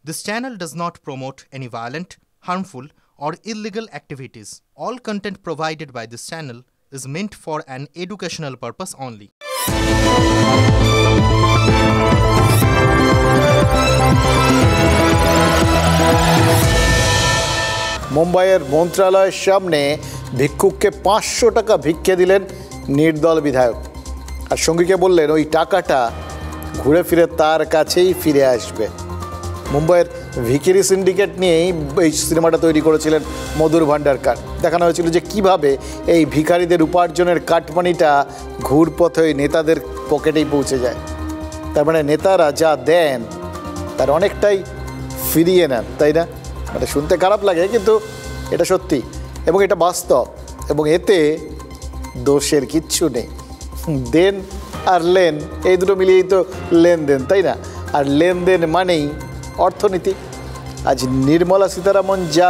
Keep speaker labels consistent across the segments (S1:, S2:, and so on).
S1: This channel does not promote any violent, harmful, or illegal activities. All content provided by this channel is meant for an educational purpose only.
S2: মুম্বাইয়ের মন্ত্রণালয়ের সামনে ভিক্ষুককে 500 টাকা ভিক্ষে দিলেন নির্দল বিধায়ক। আর সঙ্গীকে বললেন ওই টাকাটা ঘুরে ফিরে তার কাছেই ফিরে আসবে। মুম্বাইয়ের ভিখিরি সিন্ডিকেট নিয়েই এই সিনেমাটা তৈরি করেছিলেন মধুর ভান্ডারকার। দেখানো হয়েছিল যে কিভাবে এই ভিখারিদের উপার্জনের কাটমানিটা ঘুরপথে নেতাদের পকেটেই পৌঁছে যায়। তার মানে নেতারা যা দেন তার অনেকটাই ফিরিয়ে নেন, তাই না? মানে শুনতে খারাপ লাগে, কিন্তু এটা সত্যি এবং এটা বাস্তব, এবং এতে দোষের কিচ্ছু নেই। দেন আর লেন এই দুটো মিলিয়েই তো লেনদেন, তাই না? আর লেনদেন মানেই অর্থনীতি। আজ নির্মলা সীতারামন যা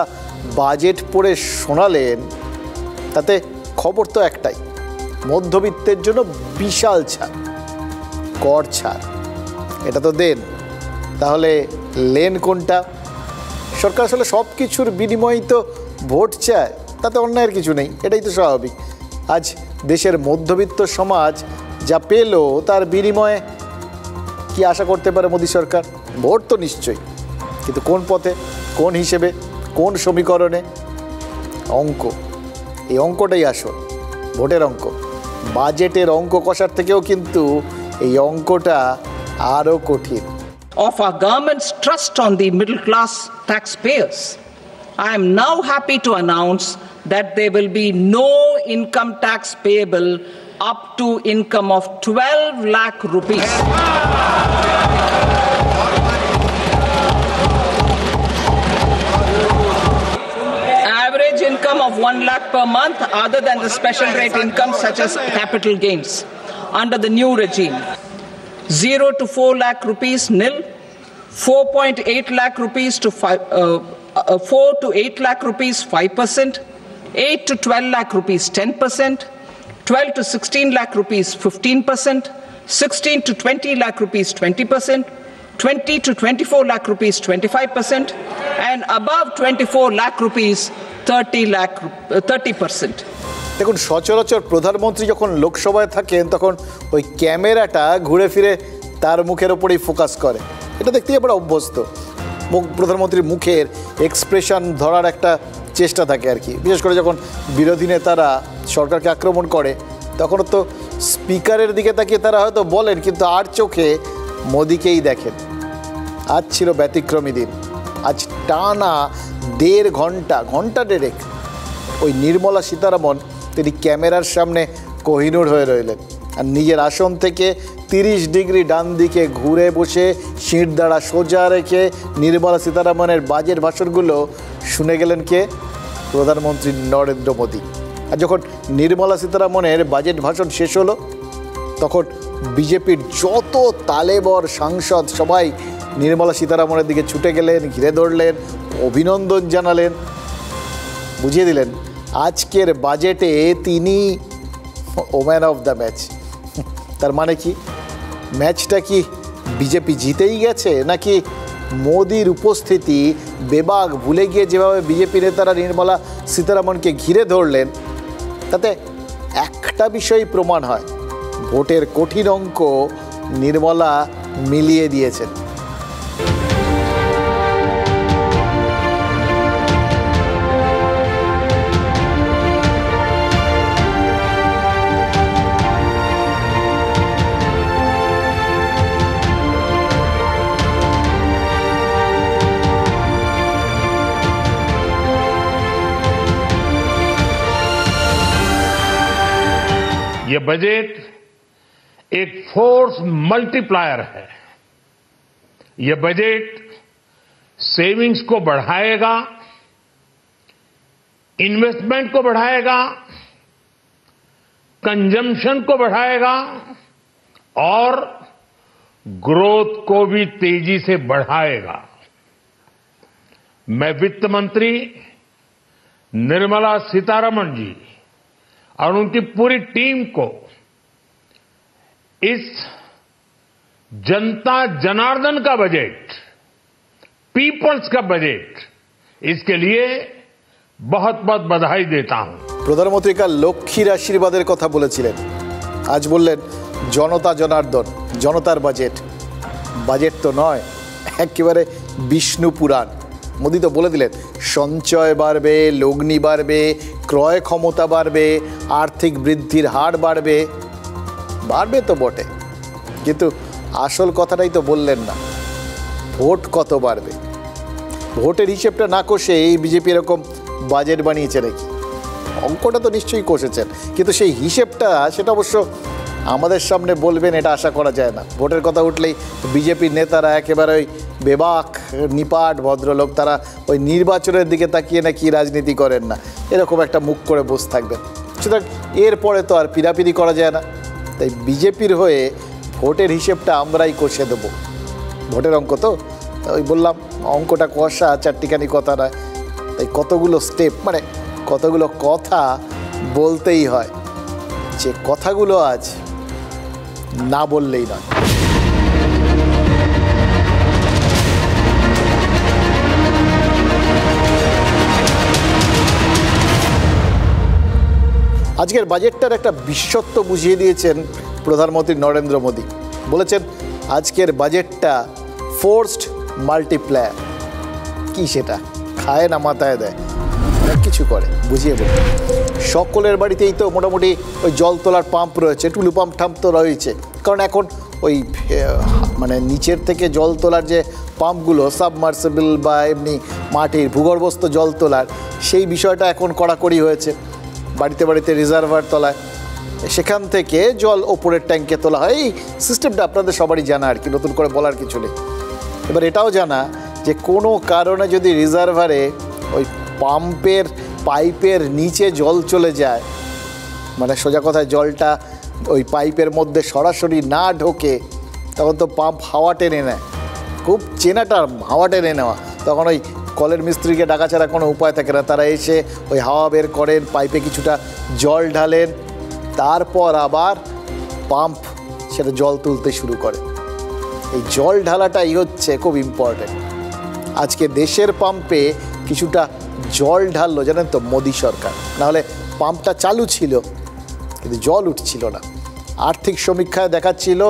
S2: বাজেট পড়ে শোনালেন তাতে খবর তো একটাই, মধ্যবিত্তের জন্য বিশাল ছাড়, কর ছাড়। এটা তো দেন, তাহলে লেন কোনটা? সরকার আসলে সব কিছুর বিনিময়েই তো ভোট চায়, তাতে অন্যায়ের কিছু নেই, এটাই তো স্বাভাবিক। আজ দেশের মধ্যবিত্ত সমাজ যা পেল তার বিনিময়ে কি আশা করতে পারে মোদী সরকার? ভোট তো নিশ্চয়ই, কিন্তু কোন পথে, কোন হিসেবে, কোন সমীকরণে? অঙ্ক, এই অঙ্কটাই আসল, ভোটের অঙ্ক। বাজেটের অঙ্ক কষার থেকেও কিন্তু এই অঙ্কটা আরও কঠিন।
S3: Of our government's trust on the middle class taxpayers, I am now happy to announce that there will be no income tax payable up to income of 12 lakh rupees. Average income of 1 lakh per month other than the special rate income such as capital gains under the new regime. 0 to 4 lakh rupees nil, 4.8 lakh rupees to 4 to 8 lakh rupees 5%, 8 to 12 lakh rupees 10%, 12 to 16 lakh rupees 15%, 16 to 20 lakh rupees 20%, 20 to 24 lakh rupees 25%, and above 24 lakh rupees 30%.
S2: দেখুন, সচরাচর প্রধানমন্ত্রী যখন লোকসভায় থাকেন তখন ওই ক্যামেরাটা ঘুরে ফিরে তার মুখের ওপরেই ফোকাস করে। এটা দেখতেই আমরা অভ্যস্ত। প্রধানমন্ত্রীর মুখের এক্সপ্রেশন ধরার একটা চেষ্টা থাকে আর কি। বিশেষ করে যখন বিরোধী নেতারা সরকারকে আক্রমণ করে তখনও তো স্পিকারের দিকে তাকিয়ে তারা হয়তো বলেন, কিন্তু আর চোখে মোদিকেই দেখেন। আজ ছিল ব্যতিক্রমী দিন। আজ টানা 1.5 ঘন্টা ডেরেক ওই নির্মলা সীতারামন তিনি ক্যামেরার সামনে কোহিনূর হয়ে রইলেন। আর নিজের আসন থেকে 30 ডিগ্রি ডান দিকে ঘুরে বসে শিরদাঁড়া সোজা রেখে নির্মলা সীতারামনের বাজেট ভাষণগুলো শুনে গেলেন কে? প্রধানমন্ত্রী নরেন্দ্র মোদী। আর যখন নির্মলা সীতারামনের বাজেট ভাষণ শেষ হলো তখন বিজেপির যত তালেবর সাংসদ সবাই নির্মলা সীতারামনের দিকে ছুটে গেলেন, ঘিরে ধরলেন, অভিনন্দন জানালেন, বুঝিয়ে দিলেন আজকের বাজেটে তিনি ওম্যান অফ দ্য ম্যাচ। তার মানে কি? ম্যাচটা কি বিজেপি জিতেই গেছে, নাকি মোদির উপস্থিতি বেবাগ ভুলে গিয়ে যেভাবে বিজেপি নেতারা নির্মলা সীতারামনকে ঘিরে ধরলেন তাতে একটা বিষয়ই প্রমাণ হয়, ভোটের কঠিন অঙ্ক নির্মলা মিলিয়ে দিয়েছেন।
S4: ये बजट एक फोर्स मल्टीप्लायर है। ये बजट सेविंग्स को बढ़ाएगा, इन्वेस्टमेंट को बढ़ाएगा, कंजम्पशन को बढ़ाएगा और ग्रोथ को भी तेजी से बढ़ाएगा। मैं वित्त मंत्री निर्मला सीतारमण जी और उनकी पूरी टीम को इस जनता जनार्दन का बजट पीपल्स का बजट, इसके लिए बहुत बहुत बधाई देता हूं।
S2: প্রধানমন্ত্রী কাল লক্ষ্মীর আশীর্বাদের কথা বলেছিলেন, আজ বললেন জনতা জনার্দন, জনতার বাজেট। বাজেট তো নয়, একেবারে বিষ্ণু পুরাণ। মোদি তো বলে দিলেন সঞ্চয় বাড়বে, লগ্নি বাড়বে, ক্রয় ক্ষমতা বাড়বে, আর্থিক বৃদ্ধির হার বাড়বে। বাড়বে তো বটে, কিন্তু আসল কথাটাই তো বললেন না, ভোট কত বাড়বে। ভোটের হিসেবটা না কষে এই বিজেপি এরকম বাজেট বানিয়েছে নাকি? অঙ্কটা তো নিশ্চয়ই কষেছেন, কিন্তু সেই হিসেবটা সেটা অবশ্য আমাদের সামনে বলবেন এটা আশা করা যায় না। ভোটের কথা উঠলেই বিজেপির নেতারা একেবারে ওই বেবাক নিপাট ভদ্রলোক, তারা ওই নির্বাচনের দিকে তাকিয়ে নাকি রাজনীতি করেন না, এরকম একটা মুখ করে বসে থাকবেন। সুতরাং এরপরে তো আর পিরাপিরি করা যায় না। তাই বিজেপির হয়ে ভোটের হিসেবটা আমরাই কষে দেবো। ভোটের অঙ্ক তো ওই বললাম, অঙ্কটা কষা, চারটিখানি কথা নয়। তাই কতগুলো স্টেপ, মানে কতগুলো কথা বলতেই হয়, যে কথাগুলো আজ না বললেই নয়। আজকের বাজেটটার একটা বিশেষত্ব বুঝিয়ে দিয়েছেন প্রধানমন্ত্রী নরেন্দ্র মোদী। বলেছেন আজকের বাজেটটা ফোর্সড মাল্টিপ্লায়ার। কি সেটা? খায় না মাথায় দেয়, কিছু করে, বুঝিয়ে বলি। সকলের বাড়িতেই তো মোটামুটি ওই জল তোলার পাম্প রয়েছে, টুলু পাম্প ঠাম্প তো রয়েছে। কারণ এখন ওই মানে নিচের থেকে জল তোলার যে পাম্পগুলো, সাবমার্সিবল বা এমনি মাটির ভূগর্ভস্থ জল তোলার, সেই বিষয়টা এখন কড়াকড়ি হয়েছে। বাড়িতে বাড়িতে রিজার্ভার তোলায়, সেখান থেকে জল ওপরের ট্যাঙ্কে তোলা হয়। এই সিস্টেমটা আপনাদের সবারই জানা, আর কি নতুন করে বলার কিছু নেই। এবার এটাও জানা যে কোনো কারণে যদি রিজার্ভারে ওই পাম্পের পাইপের নিচে জল চলে যায়, মানে সোজা কথায় জলটা ওই পাইপের মধ্যে সরাসরি না ঢোকে, তখন তো পাম্প হাওয়া টেনে নেয়। খুব চেনাটা হাওয়া টেনে নেওয়া। তখন ওই কলের মিস্ত্রিকে ডাকা ছাড়া কোনো উপায় থাকে না। তারা এসে ওই হাওয়া বের করেন, পাইপে কিছুটা জল ঢালেন, তারপর আবার পাম্প সেটা জল তুলতে শুরু করে। এই জল ঢালাটাই হচ্ছে খুব ইম্পর্টেন্ট। আজকে দেশের পাম্পে কিছুটা জল ঢাললো জানেন তো মোদি সরকার, নাহলে পাম্পটা চালু ছিল কিন্তু জল উঠছিল না। আর্থিক সমীক্ষায় দেখাচ্ছিল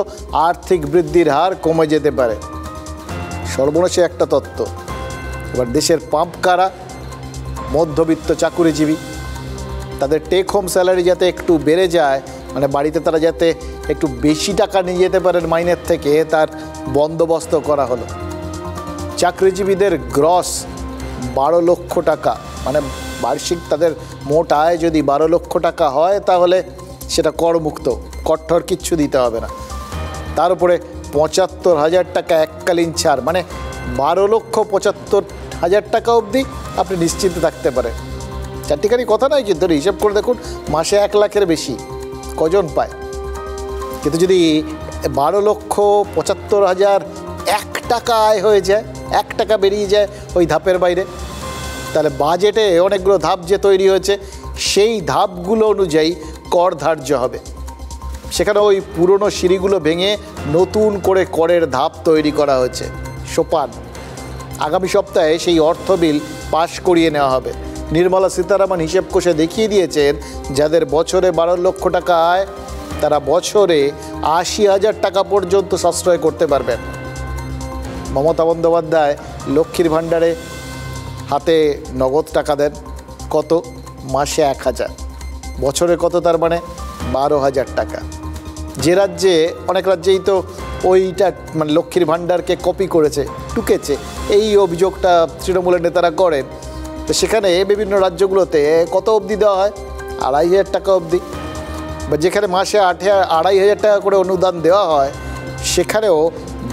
S2: আর্থিক বৃদ্ধির হার কমে যেতে পারে। সর্বনাশী একটা তত্ত্ব। এবার দেশের পাম্প কারা? মধ্যবিত্ত চাকুরিজীবী। তাদের টেক হোম স্যালারি যাতে একটু বেড়ে যায়, মানে বাড়িতে তারা যাতে একটু বেশি টাকা নিয়ে যেতে পারেন মাইনের থেকে, তার বন্দোবস্ত করা হলো। চাকরিজীবীদের গ্রস 12 লক্ষ টাকা, মানে বার্ষিক তাদের মোট আয় যদি 12 লক্ষ টাকা হয়, তাহলে সেটা করমুক্ত, কঠোর কিচ্ছু দিতে হবে না। তার উপরে 75,000 টাকা এককালীন ছাড়, মানে 12,75,000 টাকা অবধি আপনি নিশ্চিন্তে থাকতে পারেন। চারটিখানি কথা নয়, কিন্তু হিসাব করে দেখুন, মাসে 1 লাখের বেশি কজন পায়? কিন্তু যদি 12,75,001 টাকা আয় হয়ে যায়, 1 টাকা বেরিয়ে যায় ওই ধাপের বাইরে, তাহলে বাজেটে অনেকগুলো ধাপ যে তৈরি হয়েছে, সেই ধাপগুলো অনুযায়ী কর ধার্য হবে। সেখানে ওই পুরনো সিঁড়িগুলো ভেঙে নতুন করে করের ধাপ তৈরি করা হয়েছে, সোপান। আগামী সপ্তাহে সেই অর্থ বিল পাশ করিয়ে নেওয়া হবে। নির্মলা সীতারামন হিসেব কষে দেখিয়ে দিয়েছেন, যাদের বছরে 12 লক্ষ টাকা আয়, তারা বছরে 80,000 টাকা পর্যন্ত সাশ্রয় করতে পারবেন। মমতা বন্দ্যোপাধ্যায় লক্ষ্মীর ভাণ্ডারে হাতে নগদ টাকা দেন, কত? মাসে 1,000, বছরে কত? তার মানে 12,000 টাকা। যে রাজ্যে, অনেক রাজ্যেই তো ওইটা মানে লক্ষ্মীর ভাণ্ডারকে কপি করেছে, টুকেছে, এই অভিযোগটা তৃণমূলের নেতারা করেন। তো সেখানে বিভিন্ন রাজ্যগুলোতে কত অবধি দেওয়া হয়? 2,500 টাকা অবধি। বা যেখানে মাসে 2,500 টাকা করে অনুদান দেওয়া হয়, সেখানেও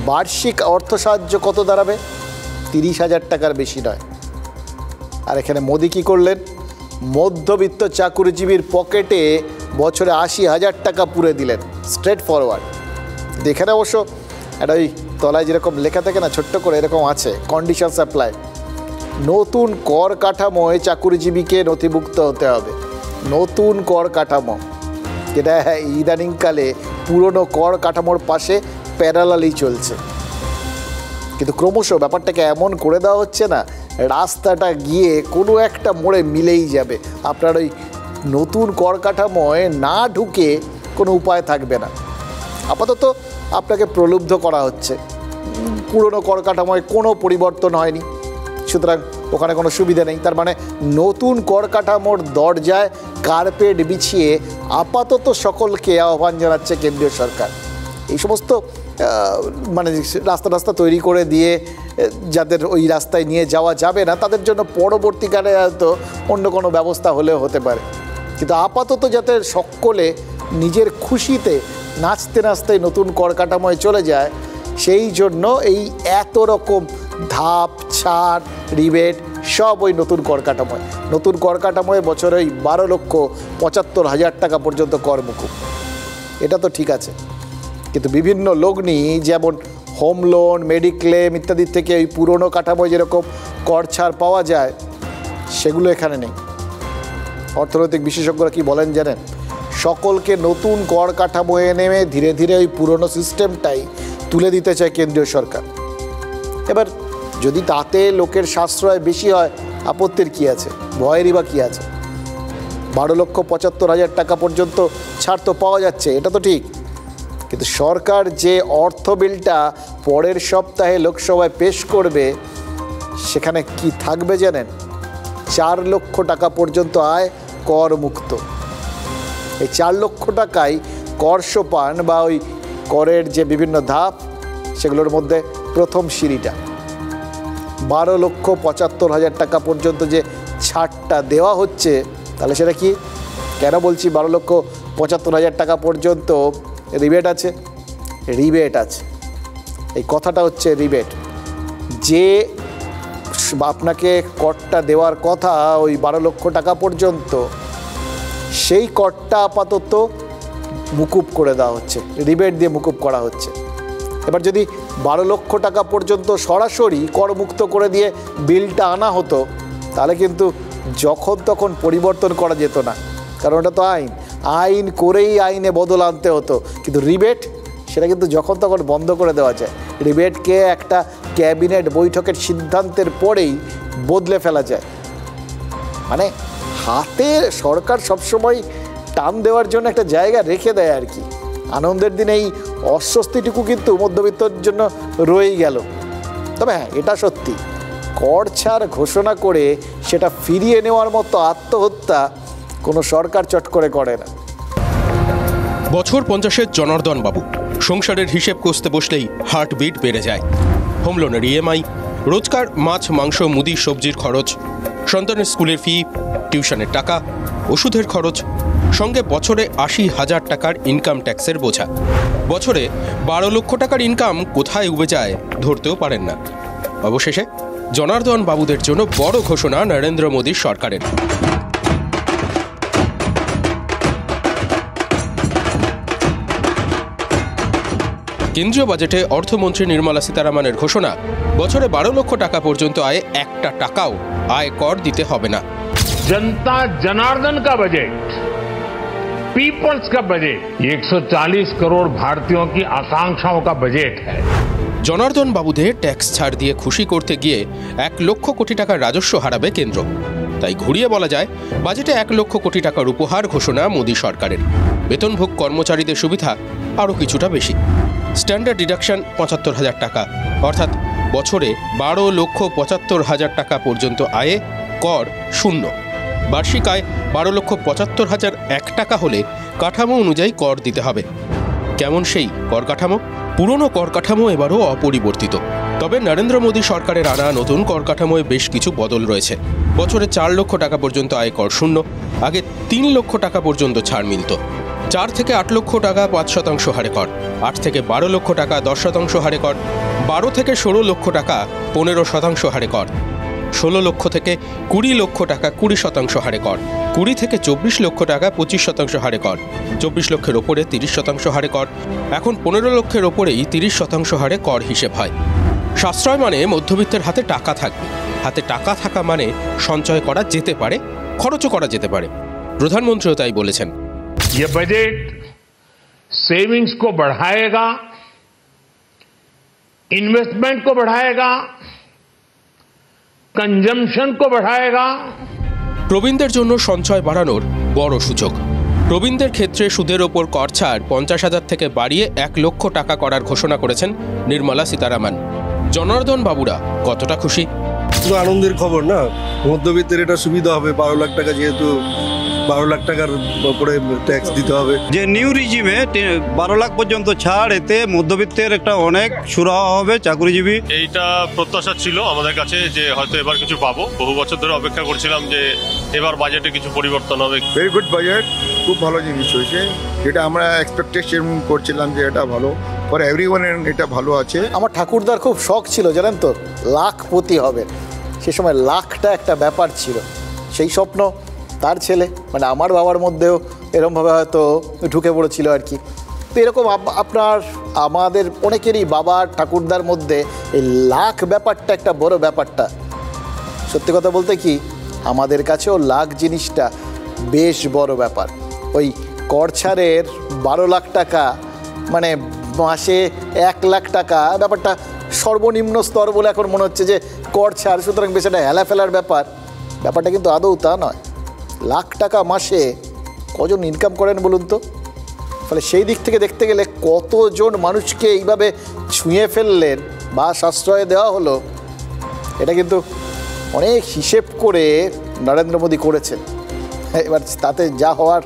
S2: বার্ষিক অর্থ সাহায্য কত দাঁড়াবে? 30,000 টাকার বেশি নয়। আর এখানে মোদি কী করলেন? মধ্যবিত্ত চাকুরিজীবীর পকেটে বছরে 80,000 টাকা পুরে দিলেন, স্ট্রেট ফরওয়ার্ড। এখানে অবশ্য একটা ওই তলায় যেরকম লেখা থাকে না ছোট্ট করে, এরকম আছে কন্ডিশনস অ্যাপ্লাই। নতুন কর কাঠামোয় চাকুরিজীবীকে নথিভুক্ত হতে হবে। নতুন কর কাঠামো, যেটা ইদানিংকালে পুরনো কর কাঠামোর পাশে প্যারালালি চলছে। কিন্তু ক্রমশ ব্যাপারটাকে এমন করে দেওয়া হচ্ছে না, রাস্তাটা গিয়ে কোনো একটা মোড়ে মিলেই যাবে। আপনার ওই নতুন কর কাঠামোয় না ঢুকে কোনো উপায় থাকবে না। আপাতত আপনাকে প্রলুব্ধ করা হচ্ছে, পুরনো কর কাঠামোয় কোনো পরিবর্তন হয়নি, সুতরাং ওখানে কোনো সুবিধা নেই। তার মানে নতুন কর কাঠামোর দরজায় কার্পেট বিছিয়ে আপাতত সকলকে আহ্বান জানাচ্ছে কেন্দ্রীয় সরকার। এই সমস্ত মানে রাস্তা তৈরি করে দিয়ে যাদের ওই রাস্তায় নিয়ে যাওয়া যাবে না, তাদের জন্য পরবর্তীকালে হয়তো অন্য কোনো ব্যবস্থা হলেও হতে পারে। কিন্তু আপাতত যাতে সকলে নিজের খুশিতে নাচতে নাচতে নতুন কর কাঠামোয় চলে যায়, সেই জন্য এই এত রকম ধাপ, ছাড়, রিবেট সব ওই নতুন কর কাঠামোয়। নতুন কর কাঠামোয় বছরে ওই 12,75,000 টাকা পর্যন্ত কর মুকুব। এটা তো ঠিক আছে, কিন্তু বিভিন্ন লগ্নি যেমন হোম লোন, মেডিক্লেম ইত্যাদি থেকে ওই পুরনো কাঠামোয় যেরকম কর ছাড় পাওয়া যায়, সেগুলো এখানে নেই। অর্থনৈতিক বিশেষজ্ঞরা কি বলেন জানেন? সকলকে নতুন কর কাঠামোয় নেমে ধীরে ধীরে ওই পুরনো সিস্টেমটাই তুলে দিতে চায় কেন্দ্রীয় সরকার। এবার যদি তাতে লোকের সাশ্রয় বেশি হয়, আপত্তির কী আছে? ভয়েরই বা কী আছে? 12,75,000 টাকা পর্যন্ত ছাড় তো পাওয়া যাচ্ছে, এটা তো ঠিক, কিন্তু সরকার যে অর্থ বিলটা পরের সপ্তাহে লোকসভায় পেশ করবে, সেখানে কি থাকবে জানেন? 4 লক্ষ টাকা পর্যন্ত আয় কর মুক্ত। এই 4 লক্ষ টাকায় কর সোপান বা ওই করের যে বিভিন্ন ধাপ, সেগুলোর মধ্যে প্রথম সিঁড়িটা 12,75,000 টাকা পর্যন্ত যে ছাড়টা দেওয়া হচ্ছে, তাহলে সেটা কি? কেন বলছি 12,75,000 টাকা পর্যন্ত রিবেট আছে? রিবেট আছে, এই কথাটা হচ্ছে রিবেট। যে আপনাকে করটা দেওয়ার কথা ওই 12 লক্ষ টাকা পর্যন্ত, সেই করটা আপাতত মুকুব করে দেওয়া হচ্ছে, রিবেট দিয়ে মুকুব করা হচ্ছে। এবার যদি 12 লক্ষ টাকা পর্যন্ত সরাসরি করমুক্ত করে দিয়ে বিলটা আনা হতো, তাহলে কিন্তু যখন তখন পরিবর্তন করা যেত না, কারণ ওটা তো আইন করেই আইনে বদল আনতে হতো। কিন্তু রিবেট, সেটা কিন্তু যখন তখন বন্ধ করে দেওয়া যায়। রিবেটকে একটা ক্যাবিনেট বৈঠকের সিদ্ধান্তের পরেই বদলে ফেলা যায়। মানে হাতে সরকার সবসময় টান দেওয়ার জন্য একটা জায়গা রেখে দেয় আর কি। আনন্দের দিনে এই অস্বস্তিটুকু কিন্তু মধ্যবিত্তর জন্য রয়েই গেল। তবে হ্যাঁ, এটা সত্যি, কর ছাড় ঘোষণা করে সেটা ফিরিয়ে নেওয়ার মতো আত্মহত্যা কোনো সরকার চট করে করে না।
S5: বছর 50-এর জনার্দন বাবু সংসারের হিসেব কষতে বসলেই হার্টবিট বেড়ে যায়। হোম লোনের ইএমআই, রোজকার মাছ, মাংস, মুদি, সবজির খরচ, সন্তানের স্কুলের ফি, টিউশনের টাকা, ওষুধের খরচ, সঙ্গে বছরে 80,000 টাকার ইনকাম ট্যাক্সের বোঝা। বছরে 12 লক্ষ টাকার ইনকাম কোথায় উবে যায় ধরতেও পারেন না। অবশেষে জনার্দন বাবুদের জন্য বড় ঘোষণা নরেন্দ্র মোদীর সরকারের। কেন্দ্রীয় বাজেটে অর্থমন্ত্রী নির্মলা সীতারামনের ঘোষণা, বছরে 12 লক্ষ টাকা পর্যন্ত আয়ে 1 টাকাও আয় কর দিতে হবে না।
S4: जनता जनार्दन का बजट, पीपल्स का बजट, 140 करोड़ भारतीयों की आकांक्षाओं का बजट है।
S5: জনার্দন বাবুদের ট্যাক্স ছাড় দিয়ে খুশি করতে গিয়ে 1 লক্ষ কোটি টাকার রাজস্ব হারাবে কেন্দ্র। তাই ঘুরিয়ে বলা যায়, বাজেটে 1 লক্ষ কোটি টাকার উপহার ঘোষণা মোদী সরকারের। বেতনভোগ কর্মচারীদের সুবিধা আরও কিছুটা বেশি। স্ট্যান্ডার্ড ডিডাকশন 75,000 টাকা, অর্থাৎ বছরে 12,75,000 টাকা পর্যন্ত আয়ে কর শূন্য। বার্ষিক আয় 12,75,001 টাকা হলে কাঠামো অনুযায়ী কর দিতে হবে। কেমন সেই কর কাঠামো? পুরনো কর কাঠামো এবারও অপরিবর্তিত। তবে নরেন্দ্র মোদী সরকারের আনা নতুন কর কাঠামোয় বেশ কিছু বদল রয়েছে। বছরে 4 লক্ষ টাকা পর্যন্ত আয় কর শূন্য। আগে 3 লক্ষ টাকা পর্যন্ত ছাড় মিলত। 4 থেকে 8 লক্ষ টাকা 5% হারে কর, 8 থেকে 12 লক্ষ টাকা 10% হারে কর, 12 থেকে 16 লক্ষ টাকা 15% হারে কর, 16 লক্ষ থেকে 20 লক্ষ টাকা 20% হারে কর, 20 থেকে 24 লক্ষ টাকা 25% হারে কর, 24 লক্ষের ওপরে 30% হারে কর। এখন 15 লক্ষের ওপরেই 30% হারে কর হিসেব হয়। সাশ্রয় মানে মধ্যবিত্তের হাতে টাকা থাকবে। হাতে টাকা থাকা মানে সঞ্চয় করা যেতে পারে, খরচও করা যেতে পারে। প্রধানমন্ত্রীও তাই বলেছেন।
S4: ये बजट सेविंग्स को बढ़ाएगा, इन्वेस्टमेंट को बढ़ाएगा, कंजम्पशन को बढ़ाएगा।
S5: প্রবীণদের জন্য সঞ্চয় বাড়ানোর বড় সুযোগ। প্রবীণদের ক্ষেত্রে সুদের ওপর কর ছাড় 50,000 থেকে বাড়িয়ে 1 লক্ষ টাকা করার ঘোষণা করেছেন নির্মলা সীতারামন। জনার্দন বাবুরা কতটা খুশি?
S6: শুধু আনন্দের খবর না, মধ্যবিত্তের এটা সুবিধা হবে। 12 লাখ টাকা, যেহেতু 12 লাখ টাকার উপরে ট্যাক্স দিতে হবে।
S7: যে নিউ রিজিমে 12 লাখ পর্যন্ত ছাড়, এতে মধ্যবিত্তের একটা অনেক সুরাহা হবে চাকরিজীবী।
S8: এইটা প্রত্যাশা ছিল আমাদের কাছে যে হয়তো এবার কিছু পাবো। বহু বছর ধরে অপেক্ষা করছিলাম যে এবার বাজেটে কিছু পরিবর্তন হবে।
S9: ভেরি গুড বাজেট, খুব ভালো জিনিস হয়েছে। যেটা আমরা এক্সপেকটেশন করছিলাম যে এটা ভালো ফর এভরিওয়ান, এটা ভালো আছে।
S2: আমার ঠাকুরদার খুব শখ ছিল জানেন তো, লাখপতি হবে। সে সময় লাখটা একটা ব্যাপার ছিল, সেই স্বপ্ন তার ছেলে মানে আমার বাবার মধ্যেও এরকমভাবে হয়তো ঢুকে পড়েছিল আর কি। তো এরকম আপনার আমাদের অনেকেরই বাবার ঠাকুরদার মধ্যে এই লাখ ব্যাপারটা একটা বড় ব্যাপারটা। সত্যি কথা বলতে কি, আমাদের কাছেও লাখ জিনিসটা বেশ বড় ব্যাপার। ওই কর ছাড়ের 12 লাখ টাকা মানে মাসে 1 লাখ টাকা, ব্যাপারটা সর্বনিম্ন স্তর বলে এখন মনে হচ্ছে যে কর ছাড়, সুতরাং বেশ একটা হেলা ফেলার ব্যাপারটা কিন্তু আদৌ তা নয়। লাখ টাকা মাসে কজন ইনকাম করেন বলুন তো? ফলে সেই দিক থেকে দেখতে গেলে কতজন মানুষকে এইভাবে ছুঁয়ে ফেললেন বা সাশ্রয় দেওয়া হলো, এটা কিন্তু অনেক হিসেব করে নরেন্দ্র মোদী করেছেন। এবার তাতে যা হওয়ার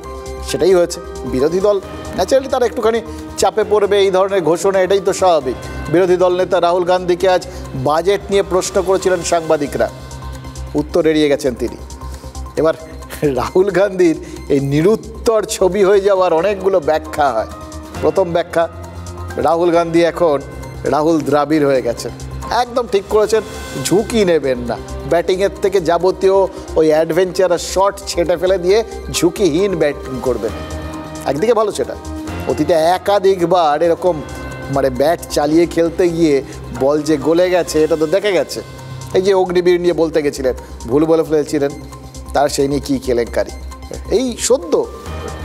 S2: সেটাই হয়েছে। বিরোধী দল ন্যাচারালি তারা একটুখানি চাপে পড়বে এই ধরনের ঘোষণা, এটাই তো স্বাভাবিক। বিরোধী দল নেতা রাহুল গান্ধীকে আজ বাজেট নিয়ে প্রশ্ন করেছিলেন সাংবাদিকরা, উত্তর এড়িয়ে গেছেন তিনি। এবার রাহুল গান্ধীর এই নিরুত্তর ছবি হয়ে যাওয়ার অনেকগুলো ব্যাখ্যা হয়। প্রথম ব্যাখ্যা, রাহুল গান্ধী এখন রাহুল দ্রাবিড় হয়ে গেছেন। একদম ঠিক করেছেন, ঝুঁকি নেবেন না, ব্যাটিংয়ের থেকে যাবতীয় ওই অ্যাডভেঞ্চারাস শট ছেটে ফেলে দিয়ে ঝুঁকিহীন ব্যাটিং করবেন। একদিকে ভালো, সেটা অতীতে একাধিকবার এরকম মানে ব্যাট চালিয়ে খেলতে গিয়ে বল যে গলে গেছে এটা তো দেখা গেছে। এই যে অগ্নিবীর নিয়ে বলতে গেছিলেন, ভুল বলে ফেলেছিলেন, তার সেই নিয়ে কী কেলেঙ্কারি। এই সদ্য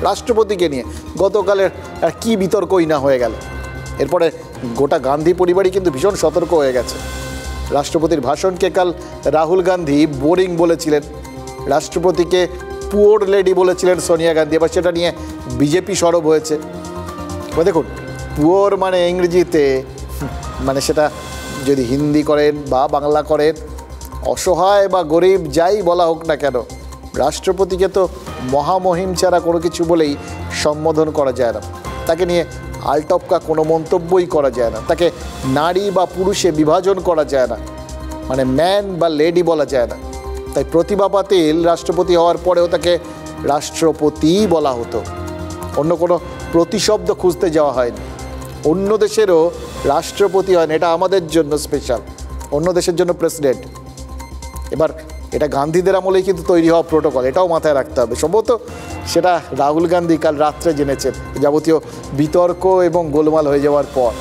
S2: রাষ্ট্রপতিকে নিয়ে গতকালের কী বিতর্কই না হয়ে গেল। এরপরে গোটা গান্ধী পরিবারই কিন্তু ভীষণ সতর্ক হয়ে গেছে। রাষ্ট্রপতির ভাষণকে কাল রাহুল গান্ধী বোরিং বলেছিলেন, রাষ্ট্রপতিকে পুওর লেডি বলেছিলেন সোনিয়া গান্ধী। এবার সেটা নিয়ে বিজেপি সরব হয়েছে। দেখুন, পুওর মানে ইংরেজিতে মানে সেটা যদি হিন্দি করেন বা বাংলা করেন, অসহায় বা গরিব যাই বলা হোক না কেন, রাষ্ট্রপতিকে তো মহামহিম ছাড়া কোনো কিছু বলেই সম্বোধন করা যায় না। তাকে নিয়ে আলটপকা কোনো মন্তব্যই করা যায় না। তাকে নারী বা পুরুষে বিভাজন করা যায় না, মানে ম্যান বা লেডি বলা যায় না। তাই প্রতিভা পাতিল রাষ্ট্রপতি হওয়ার পরেও তাকে রাষ্ট্রপতিই বলা হতো, অন্য কোনো প্রতিশব্দ খুঁজতে যাওয়া হয়নি। অন্য দেশেরও রাষ্ট্রপতি হয় না, এটা আমাদের জন্য স্পেশাল, অন্য দেশের জন্য প্রেসিডেন্ট। এবার এটা গান্ধীদের আমলেই কিন্তু তৈরি হওয়া প্রোটোকল, এটাও মাথায় রাখতে হবে। সম্ভবত সেটা রাহুল গান্ধী কাল রাত্রে জেনেছেন, যাবতীয় বিতর্ক এবং গোলমাল হয়ে যাওয়ার পর।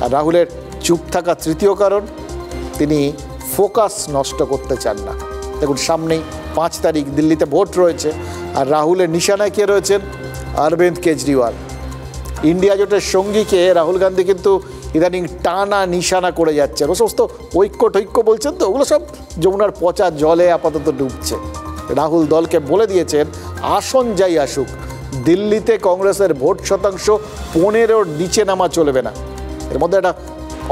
S2: আর রাহুলের চুপ থাকা তৃতীয় কারণ, তিনি ফোকাস নষ্ট করতে চান না। দেখুন, সামনেই 5 তারিখ দিল্লিতে ভোট রয়েছে, আর রাহুলের নিশানায় কে রয়েছেন? অরবিন্দ কেজরিওয়াল। ইন্ডিয়া জোটের সঙ্গীকে রাহুল গান্ধী কিন্তু ইদানিং টানা নিশানা করে যাচ্ছেন। ও সমস্ত ঐক্য বলছেন তো, ওগুলো সব যমুনার পচা জলে আপাতত ডুবছে। রাহুল দলকে বলে দিয়েছেন, আসন যাই আসুক, দিল্লিতে কংগ্রেসের ভোট শতাংশ 15-র নিচে নামা চলবে না। এর মধ্যে একটা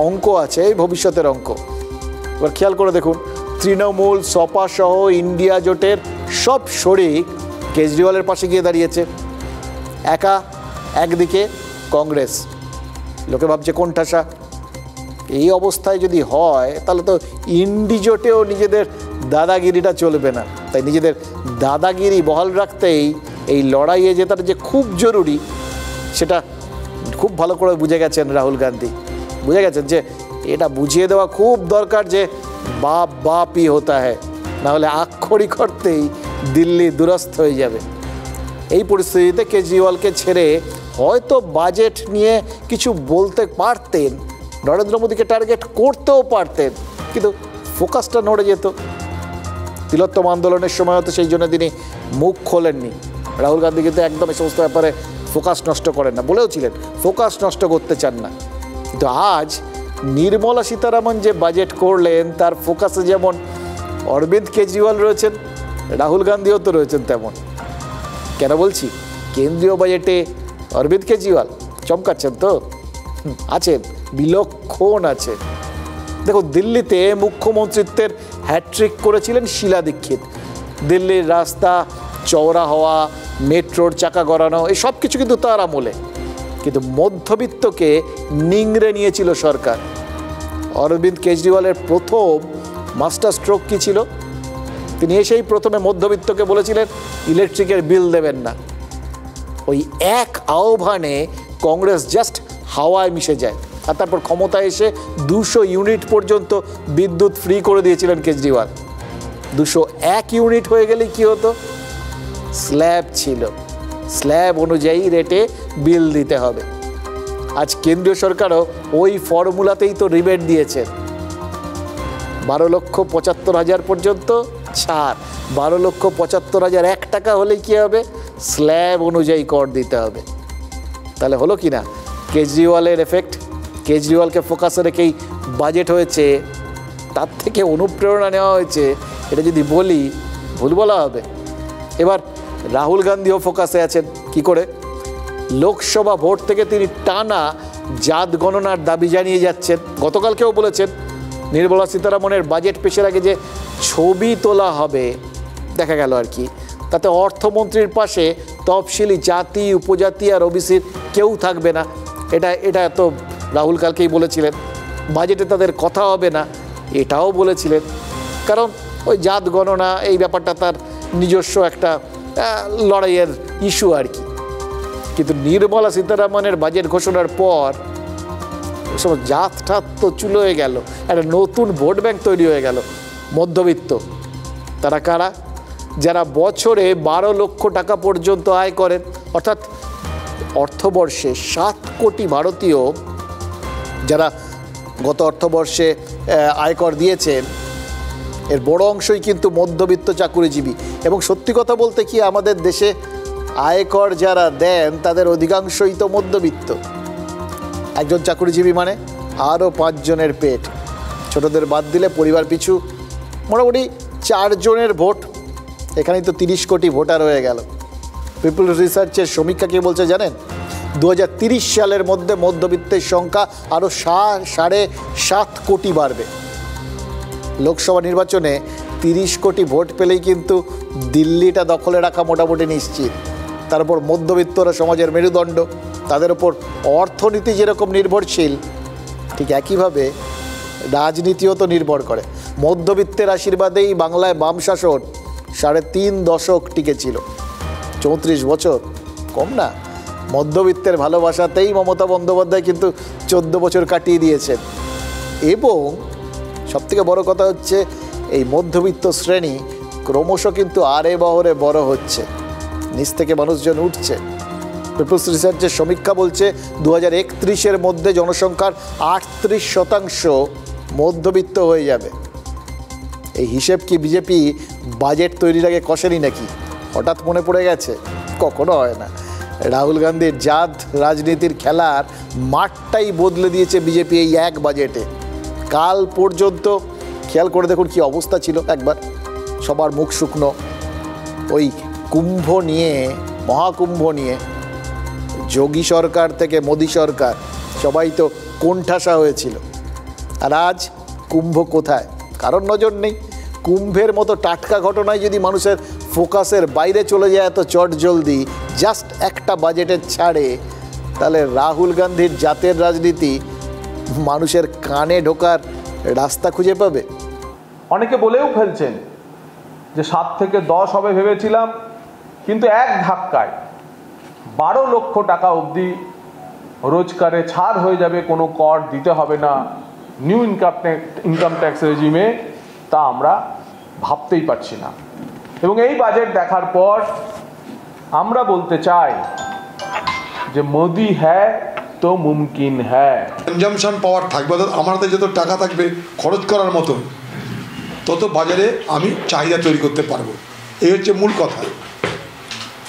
S2: অঙ্ক আছে, এই ভবিষ্যতের অঙ্ক। এবার খেয়াল করে দেখুন, তৃণমূল, সপা সহ ইন্ডিয়া জোটের সব শরিক কেজরিওয়ালের পাশে গিয়ে দাঁড়িয়েছে। একদিকে কংগ্রেস, লোকে ভাবছে কোণঠাসা। এই অবস্থায় যদি হয় তাহলে তো ইন্ডি জোটেও নিজেদের দাদাগিরিটা চলবে না। তাই নিজেদের দাদাগিরি বহাল রাখতেই এই লড়াইয়ে জেতাটা যে খুব জরুরি, সেটা খুব ভালো করে বুঝে গেছেন রাহুল গান্ধী। বুঝে গেছেন যে এটা বুঝিয়ে দেওয়া খুব দরকার যে বাপ বাপই হতা হ্যায়, নাহলে আক্ষরিক অর্থেই দিল্লি দুরস্ত হয়ে যাবে। এই পরিস্থিতিতে কেজরিওয়ালকে ছেড়ে হয়তো বাজেট নিয়ে কিছু বলতে পারতেন, নরেন্দ্র মোদীকে টার্গেট করতেও পারতেন, কিন্তু ফোকাসটা নড়ে যেত। তিলোত্তম আন্দোলনের সময় হয়তো সেই জন্য তিনি মুখ খোলেননি। রাহুল গান্ধী কিন্তু একদম এই সমস্ত ব্যাপারে ফোকাস নষ্ট করেন না, বলেও ছিলেন ফোকাস নষ্ট করতে চান না। কিন্তু আজ নির্মলা সীতারামন যে বাজেট করলেন তার ফোকাসে যেমন অরবিন্দ কেজরিওয়াল রয়েছেন, রাহুল গান্ধীও তো রয়েছেন তেমন। কেন বলছি? কেন্দ্রীয় বাজেটে অরবিন্দ কেজরিওয়াল চমকাচ্ছেন তো, আছেন, বিলক্ষণ আছে। দেখো, দিল্লিতে মুখ্যমন্ত্রিত্বের হ্যাট্রিক করেছিলেন শীলা দীক্ষিত। দিল্লির রাস্তা চওড়া হওয়া, মেট্রোর চাকা গড়ানো, এই সব কিছু কিন্তু তার আমলে। কিন্তু মধ্যবিত্তকে নিংড়ে নিয়েছিল সরকার। অরবিন্দ কেজরিওয়ালের প্রথম মাস্টার স্ট্রোক কী ছিল? তিনি এসেই প্রথমে মধ্যবিত্তকে বলেছিলেন ইলেকট্রিকের বিল দেবেন না। ওই এক আহ্বানে কংগ্রেস জাস্ট হাওয়ায় মিশে যায়। আর তারপর ক্ষমতায় এসে 200 ইউনিট পর্যন্ত বিদ্যুৎ ফ্রি করে দিয়েছিলেন কেজরিওয়াল। 201 ইউনিট হয়ে গেলে কি হতো? স্ল্যাব ছিল, স্ল্যাব অনুযায়ী রেটে বিল দিতে হবে। আজ কেন্দ্রীয় সরকারও ওই ফর্মুলাতেই তো রিবেট দিয়েছেন। 12,75,000 পর্যন্ত ছাড়, 12,75,001 টাকা হলেই কী হবে? স্ল্যাব অনুযায়ী কর দিতে হবে। তাহলে হলো কি না? কেজরিওয়ালের এফেক্ট, কেজরিওয়ালকে ফোকাসে রেখেই বাজেট হয়েছে, তার থেকে অনুপ্রেরণা নেওয়া হয়েছে, এটা যদি বলি ভুল বলা হবে। এবার রাহুল গান্ধীও ফোকাসে আছেন। কি করে? লোকসভা ভোট থেকে তিনি টানা জাত গণনার দাবি জানিয়ে যাচ্ছেন। গতকালকেও বলেছেন নির্মলা সীতারামনের বাজেট পেশের আগে যে ছবি তোলা হবে, দেখা গেল আর কি, তাতে অর্থমন্ত্রীর পাশে তফসিলি জাতি, উপজাতি আর ওবিসির কেউ থাকবে না। এটা তো রাহুল কালকেই বলেছিলেন। বাজেটে তাদের কথা হবে না, এটাও বলেছিলেন। কারণ ওই জাত গণনা এই ব্যাপারটা তার নিজস্ব একটা লড়াইয়ের ইস্যু আর কি। কিন্তু নির্মলা সীতারামনের বাজেট ঘোষণার পর সব জাত ঠাত তো চুলো হয়ে গেল, একটা নতুন ভোট ব্যাংক তৈরি হয়ে গেল। মধ্যবিত্ত তারা কারা? যারা বছরে 12 লক্ষ টাকা পর্যন্ত আয় করেন, অর্থাৎ অর্থবর্ষে 7 কোটি ভারতীয় যারা গত অর্থবর্ষে আয়কর দিয়েছেন, এর বড় অংশই কিন্তু মধ্যবিত্ত চাকুরিজীবী। এবং সত্যি কথা বলতে কি, আমাদের দেশে আয়কর যারা দেন তাদের অধিকাংশই তো মধ্যবিত্ত। একজন চাকুরিজীবী মানে আরও 5 জনের পেট। ছোটদের বাদ দিলে পরিবার পিছু মোটামুটি 4 জনের ভোট। এখানেই তো 30 কোটি ভোটার হয়ে গেল। পিপল রিসার্চের সমীক্ষা কী বলছে জানেন? 2030 সালের মধ্যে মধ্যবিত্তের সংখ্যা আরও 7.5 কোটি বাড়বে। লোকসভা নির্বাচনে 30 কোটি ভোট পেলেই কিন্তু দিল্লিটা দখলে রাখা মোটামুটি নিশ্চিত। তারপর মধ্যবিত্তরা সমাজের মেরুদণ্ড, তাদের ওপর অর্থনীতি যেরকম নির্ভরশীল, ঠিক একইভাবে রাজনীতিও তো নির্ভর করে। মধ্যবিত্তের আশীর্বাদেই বাংলায় বাম শাসন 3.5 দশক টিকেছিল। 34 বছর কম না। মধ্যবিত্তের ভালোবাসাতেই মমতা বন্দ্যোপাধ্যায় কিন্তু 14 বছর কাটিয়ে দিয়েছেন। এবং সবথেকে বড় কথা হচ্ছে, এই মধ্যবিত্ত শ্রেণী ক্রমশ কিন্তু আরে বহরে বড় হচ্ছে, নিচ থেকে মানুষজন উঠছে। পিপলস রিসার্চের সমীক্ষা বলছে 2031-এর মধ্যে জনসংখ্যার 38% মধ্যবিত্ত হয়ে যাবে। এই হিসেব কি বিজেপি বাজেট তৈরির আগে কষেনি নাকি? হঠাৎ মনে পড়ে গেছে? কখনো হয় না। রাহুল গান্ধীর জাত রাজনীতির খেলার মাঠটাই বদলে দিয়েছে বিজেপি এই এক বাজেটে। কাল পর্যন্ত খেয়াল করে দেখুন কি অবস্থা ছিল একবার। সবার মুখ শুকনো, ওই কুম্ভ নিয়ে, মহাকুম্ভ নিয়ে যোগী সরকার থেকে মোদী সরকার সবাই তো কোণঠাসা হয়েছিল। আর আজ কুম্ভ কোথায়? কারণ নজর নেই। কুম্ভের মতো টাটকা ঘটনায় যদি মানুষের ফোকাসের বাইরে চলে যায় এত চট জলদি, জাস্ট একটা বাজেটের ছাড়ে, তাহলে রাহুল গান্ধীর জাতের রাজনীতি মানুষের কানে ঢোকার রাস্তা খুঁজে পাবে।
S10: অনেকে বলেও ফেলছেন যে 7 থেকে 10 হবে ভেবেছিলাম, কিন্তু এক ধাক্কায় 12 লক্ষ টাকা অবধি রোজগারে ছাড় হয়ে যাবে, কোনো কর দিতে হবে না নিউ ইনকাম ট্যাক্স রেজিমে, তা আমরা ভাবতেই পারছি না। এবং এই বাজেট দেখার পর আমরা বলতে চাই যে মোদি হ্যায় তো মুমকিন হ্যায়।
S11: কনজামশন পাওয়ার থাকবে, আমার হাতে যত টাকা থাকবে খরচ করার মতো, তত বাজারে আমি চাহিদা তৈরি করতে পারবো। এই হচ্ছে মূল কথা।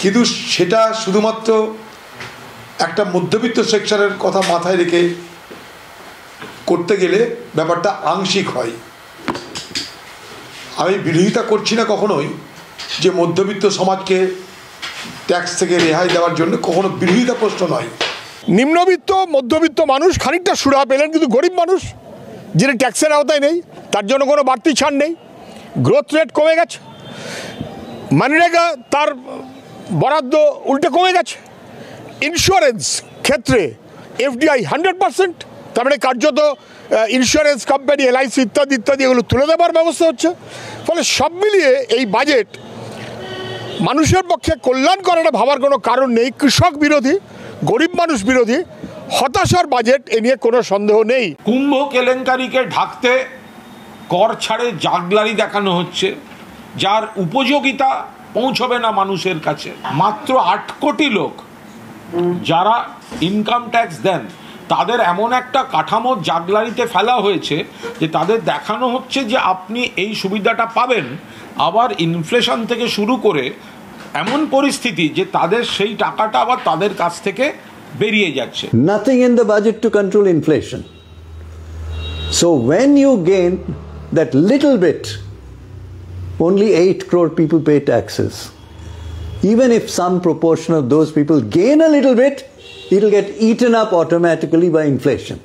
S11: কিন্তু সেটা শুধুমাত্র একটা মধ্যবিত্ত সেকশনের কথা মাথায় রেখে করতে গেলে ব্যাপারটা আংশিক হয়। আমি বিরোধিতা করছি না কখনোই যে মধ্যবিত্ত সমাজকে ট্যাক্স থেকে রেহাই দেওয়ার জন্য, কখনো বিরোধিতা প্রশ্ন নয়।
S12: নিম্নবিত্ত মধ্যবিত্ত মানুষ খানিকটা সুরাহা পেলেন, কিন্তু গরিব মানুষ যিনি ট্যাক্সের আওতায় নেই তার জন্য কোনো বাড়তি ছাড় নেই। গ্রোথ রেট কমে গেছে, মানরেগা তার বরাদ্দ উল্টে কমে গেছে। ইন্স্যুরেন্স ক্ষেত্রে এফডিআই 100%, তার মানে কার্যত ইন্স্যুরেন্স কোম্পানি এলআইসি ইত্যাদি ইত্যাদি এগুলো তুলে দেওয়ার ব্যবস্থা হচ্ছে। ফলে সব মিলিয়ে এই বাজেট মানুষের পক্ষে কল্যাণ করাটা ভাবার কোনো কারণ নেই। কৃষক বিরোধী, গরিব মানুষ বিরোধী, হতাশার বাজেট, এ নিয়ে কোনো সন্দেহ নেই।
S13: কুম্ভ কেলেঙ্কারিকে ঢাকতে কর ছাড়ে জাগলারি দেখানো হচ্ছে, যার উপযোগিতা পৌঁছবে না মানুষের কাছে। মাত্র 8 কোটি লোক যারা ইনকাম ট্যাক্স দেন তাদের এমন একটা কাঠামোর জাগলারিতে ফেলা হয়েছে যে তাদের দেখানো হচ্ছে যে আপনি এই সুবিধাটা পাবেন, আবার ইনফ্লেশন থেকে শুরু করে এমন পরিস্থিতি যে তাদের সেই টাকাটা আবার তাদের কাছ থেকে বেরিয়ে যাচ্ছে।
S14: Nothing in the budget to control inflation. So when you gain that little bit, only 8 crore people pay taxes. Even if some proportion of those people gain a little bit, it will get eaten up automatically by inflation.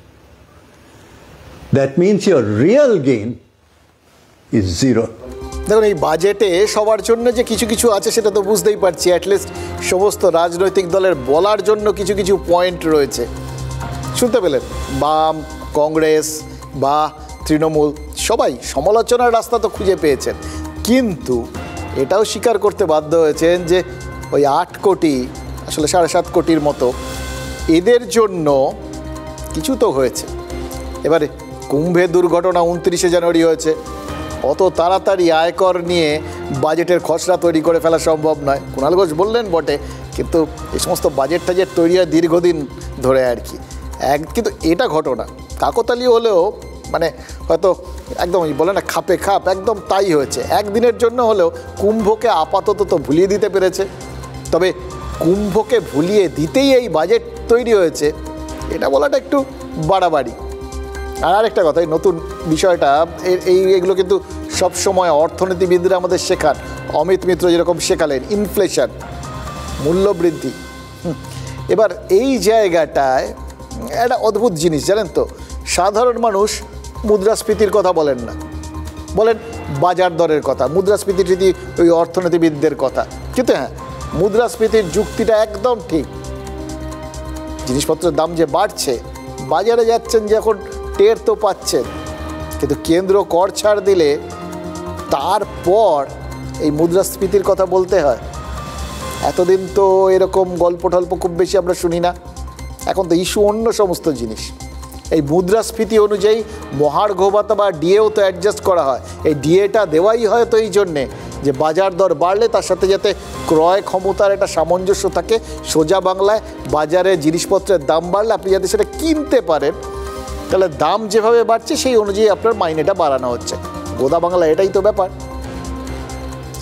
S14: That means your real gain is zero.
S2: দেখুন, এই বাজেটে সবার জন্য যে কিছু কিছু আছে সেটা তো বুঝতেই পারছি। অ্যাটলিস্ট সমস্ত রাজনৈতিক দলের বলার জন্য কিছু কিছু পয়েন্ট রয়েছে। শুনতে পেলেন, বাম, কংগ্রেস বা তৃণমূল সবাই সমালোচনার রাস্তা তো খুঁজে পেয়েছেন, কিন্তু এটাও স্বীকার করতে বাধ্য হয়েছেন যে ওই 8 কোটি, আসলে 7.5 কোটির মতো, এদের জন্য কিছু তো হয়েছে। এবারে কুম্ভে দুর্ঘটনা 29শে জানুয়ারি হয়েছে, অত তাড়াতাড়ি আয়কর নিয়ে বাজেটের খসড়া তৈরি করে ফেলা সম্ভব নয়। কুণাল ঘোষ বললেন বটে, কিন্তু এই সমস্ত বাজেট টাজেট তৈরি হয় দীর্ঘদিন ধরে আর কি। কিন্তু এটা ঘটনা কাকতালীয় হলেও মানে হয়তো একদম বলে না খাপে খাপ, একদম তাই হয়েছে। একদিনের জন্য হলেও কুম্ভকে আপাতত তো ভুলিয়ে দিতে পেরেছে। তবে কুম্ভকে ভুলিয়ে দিতেই এই বাজেট তৈরি হয়েছে, এটা বলাটা একটু বাড়াবাড়ি। আর আরেকটা কথা, এই নতুন বিষয়টা, এইগুলো কিন্তু সবসময় অর্থনীতিবিদরা আমাদের শেখান। অমিত মিত্র যেরকম শেখালেন, ইনফ্লেশন, মূল্যবৃদ্ধি। এবার এই জায়গাটায় একটা অদ্ভুত জিনিস জানেন তো, সাধারণ মানুষ মুদ্রাস্ফীতির কথা বলেন না, বলেন বাজার দরের কথা। মুদ্রাস্ফীতি যদি ওই অর্থনীতিবিদদের কথা, কিন্তু হ্যাঁ, মুদ্রাস্ফীতির যুক্তিটা একদম ঠিক। জিনিসপত্রের দাম যে বাড়ছে, বাজারে যাচ্ছেন যখন টের তো পাচ্ছেন, কিন্তু কেন্দ্র কর ছাড় দিলে তারপর এই মুদ্রাস্ফীতির কথা বলতে হয়। এতদিন তো এরকম গল্প টল্প খুব বেশি আমরা শুনি না, এখন তো ইস্যু অন্য সমস্ত জিনিস। এই মুদ্রাস্ফীতি অনুযায়ী মহার্ঘ ভাতা বা ডিএও তো অ্যাডজাস্ট করা হয়। এই ডিএটা দেওয়াই হয় তো এই জন্যে যে বাজার দর বাড়লে তার সাথে যাতে ক্রয় ক্ষমতার একটা সামঞ্জস্য থাকে। সোজা বাংলায়, বাজারে জিনিসপত্রের দাম বাড়লে আপনি যাতে সেটা কিনতে পারেন, তাহলে দাম যেভাবে বাড়ছে সেই অনুযায়ী আপনার মাইনেটা বাড়ানো হচ্ছে। গোদা বাংলা এটাই তো ব্যাপার।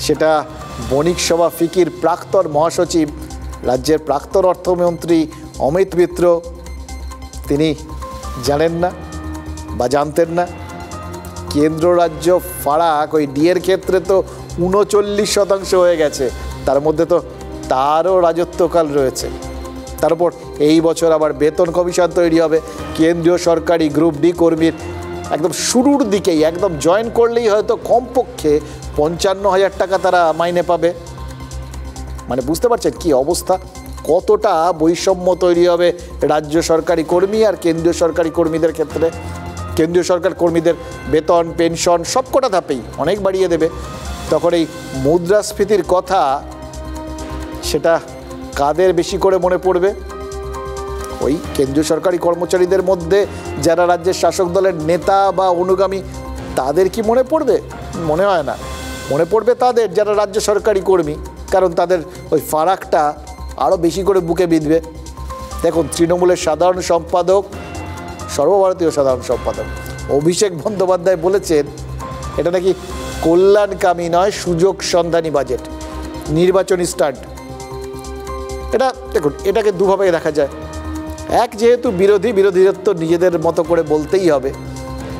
S2: সেটা বণিক সভা ফিকির প্রাক্তন মহাসচিব, রাজ্যের প্রাক্তন অর্থমন্ত্রী অমিত মিত্র, তিনি জানেন না বা জানতেন না। কেন্দ্র রাজ্য ফারাক ওই ডিএর ক্ষেত্রে তো 39% হয়ে গেছে, তার মধ্যে তো তারও রাজত্বকাল রয়েছে। তার উপর এই বছর আবার বেতন কমিশন তৈরি হবে। কেন্দ্রীয় সরকারি গ্রুপ ডি কর্মীর একদম শুরুর দিকেই, একদম জয়েন করলেই হয়তো কমপক্ষে 55,000 টাকা তারা মাইনে পাবে। মানে বুঝতে পারছেন কি অবস্থা, কতটা বৈষম্য তৈরি হবে রাজ্য সরকারি কর্মী আর কেন্দ্রীয় সরকারি কর্মীদের ক্ষেত্রে। কেন্দ্রীয় সরকার কর্মীদের বেতন, পেনশন সব কটা ধাপেই অনেক বাড়িয়ে দেবে। তখন এই মুদ্রাস্ফীতির কথা, সেটা কাদের বেশি করে মনে পড়বে? ওই কেন্দ্রীয় সরকারি কর্মচারীদের মধ্যে যারা রাজ্যের শাসক দলের নেতা বা অনুগামী, তাদের কি মনে পড়বে? মনে হয় না। মনে পড়বে তাদের যারা রাজ্য সরকারি কর্মী, কারণ তাদের ওই ফারাকটা আরও বেশি করে বুকে বিঁধবে। দেখুন, তৃণমূলের সাধারণ সম্পাদক, সর্বভারতীয় সাধারণ সম্পাদক অভিষেক বন্দ্যোপাধ্যায় বলেছেন এটা নাকি কল্যাণকামী নয়, সুযোগ সন্ধানী বাজেট, নির্বাচনী স্টান্ট। এটা দেখুন, এটাকে দুভাবে দেখা যায়। যেহেতু বিরোধীদের তো নিজেদের মতো করে বলতেই হবে,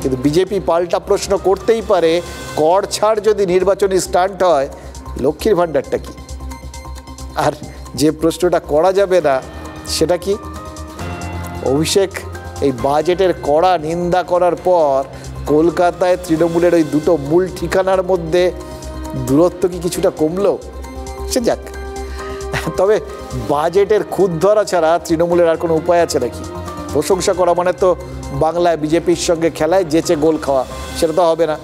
S2: কিন্তু বিজেপি পাল্টা প্রশ্ন করতেই পারে, কর ছাড় যদি নির্বাচনী স্টান্ট হয়, লক্ষ্মীর ভাণ্ডারটা কি? আর যে প্রশ্নটা করা যাবে না সেটা কি? অভিষেক এই বাজেটের কড়া নিন্দা করার পর কলকাতায় তৃণমূলের ওই দুটো মূল ঠিকানার মধ্যে দূরত্ব কি কিছুটা কমলো? সে যাক, তবে বাজেটের খুদ ধরা ছাড়া তৃণমূলের আর কোনো উপায় আছে নাকি? প্রশংসা করা মানে তো বাংলায় বিজেপির সঙ্গে খেলায় যেচে গোল খাওয়া, সেটা তো হবে না।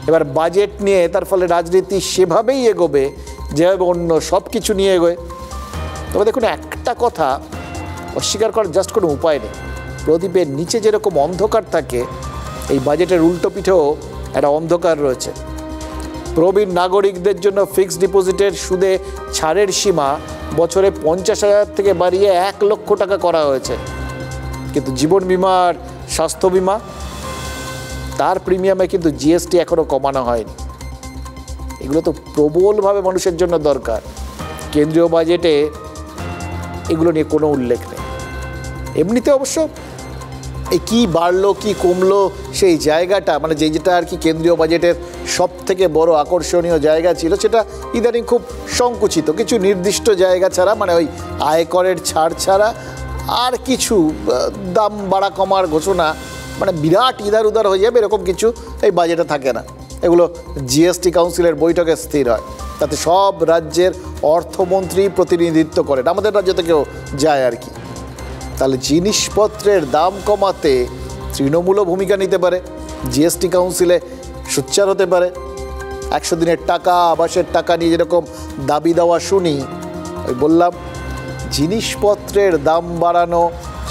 S2: এবার বাজেট নিয়ে তার ফলে রাজনীতি সেভাবেই এগোবে যেভাবে অন্য সব কিছু নিয়ে এগোয়। তবে দেখুন, একটা কথা অস্বীকার করার জাস্ট কোনো উপায় নেই, প্রদীপের নিচে যেরকম অন্ধকার থাকে, এই বাজেটের উল্টো পিঠেও একটা অন্ধকার রয়েছে। প্রবীণ নাগরিকদের জন্য ফিক্সড ডিপোজিটের সুদে ছাড়ের সীমা বছরে 50,000 থেকে বাড়িয়ে 1 লক্ষ টাকা করা হয়েছে, কিন্তু জীবন বিমা আর স্বাস্থ্য বিমা তার প্রিমিয়ামে কিন্তু জিএসটি এখনও কমানো হয়নি। এগুলো তো প্রবলভাবে মানুষের জন্য দরকার। কেন্দ্রীয় বাজেটে এগুলো নিয়ে কোনো উল্লেখ নেই। এমনিতে অবশ্য এই কী বাড়লো কি কমলো সেই জায়গাটা, মানে যেটা আর কি কেন্দ্রীয় বাজেটের সব থেকে বড় আকর্ষণীয় জায়গা ছিল, সেটা ইদানিং খুব সংকুচিত। কিছু নির্দিষ্ট জায়গা ছাড়া, মানে ওই আয়করের ছাড় ছাড়া আর কিছু দাম বাড়া কমার ঘোষণা, মানে বিরাট ইধার উদার হয়ে যাবে এরকম কিছু এই বাজেটে থাকে না। এগুলো জিএসটি কাউন্সিলের বৈঠকে স্থির হয়, তাতে সব রাজ্যের অর্থমন্ত্রী প্রতিনিধিত্ব করেন, আমাদের রাজ্য থেকেও যায় আর কি। তাহলে জিনিসপত্রের দাম কমাতে তৃণমূলও ভূমিকা নিতে পারে, জিএসটি কাউন্সিলে সোচ্চার হতে পারে। 100 দিনের টাকা, আবাসের টাকা নিয়ে যেরকম দাবি দেওয়া শুনি, ওই বললাম জিনিসপত্রের দাম বাড়ানো,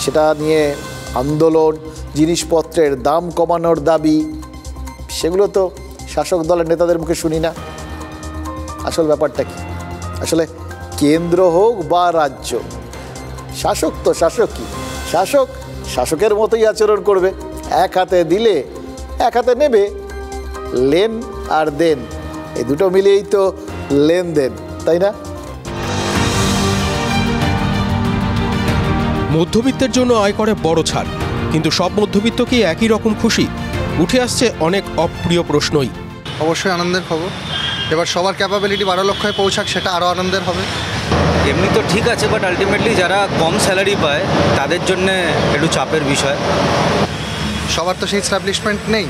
S2: সেটা নিয়ে আন্দোলন, জিনিসপত্রের দাম কমানোর দাবি, সেগুলো তো শাসক দলের নেতাদের মুখে শুনি না। আসল ব্যাপারটা কি? আসলে কেন্দ্র হোক বা রাজ্য, শাসক তো শাসকই, শাসকের মতোই আচরণ করবে। এক হাতে দিলে এক হাতে নেবে, লেন আর দেন, এই দুটো মিলিয়েই তো লেনদেন, তাই না?
S5: মধ্যবিত্তের জন্য আয়করে বড় ছাড়, কিন্তু সব মধ্যবিত্ত কি একই রকম খুশি? উঠে আসছে অনেক অপ্রিয় প্রশ্নই।
S15: অবশ্যই আনন্দের খবর, এবার সবার ক্যাপাবিলিটি 12 লক্ষে পৌঁছাক, সেটা আরও আনন্দের হবে।
S16: এমনি তো ঠিক আছে, বাট আলটিমেটলি যারা কম স্যালারি পায় তাদের জন্য একটু চাপের বিষয়।
S15: সবার তো সেই এস্টাবলিশমেন্ট নেই,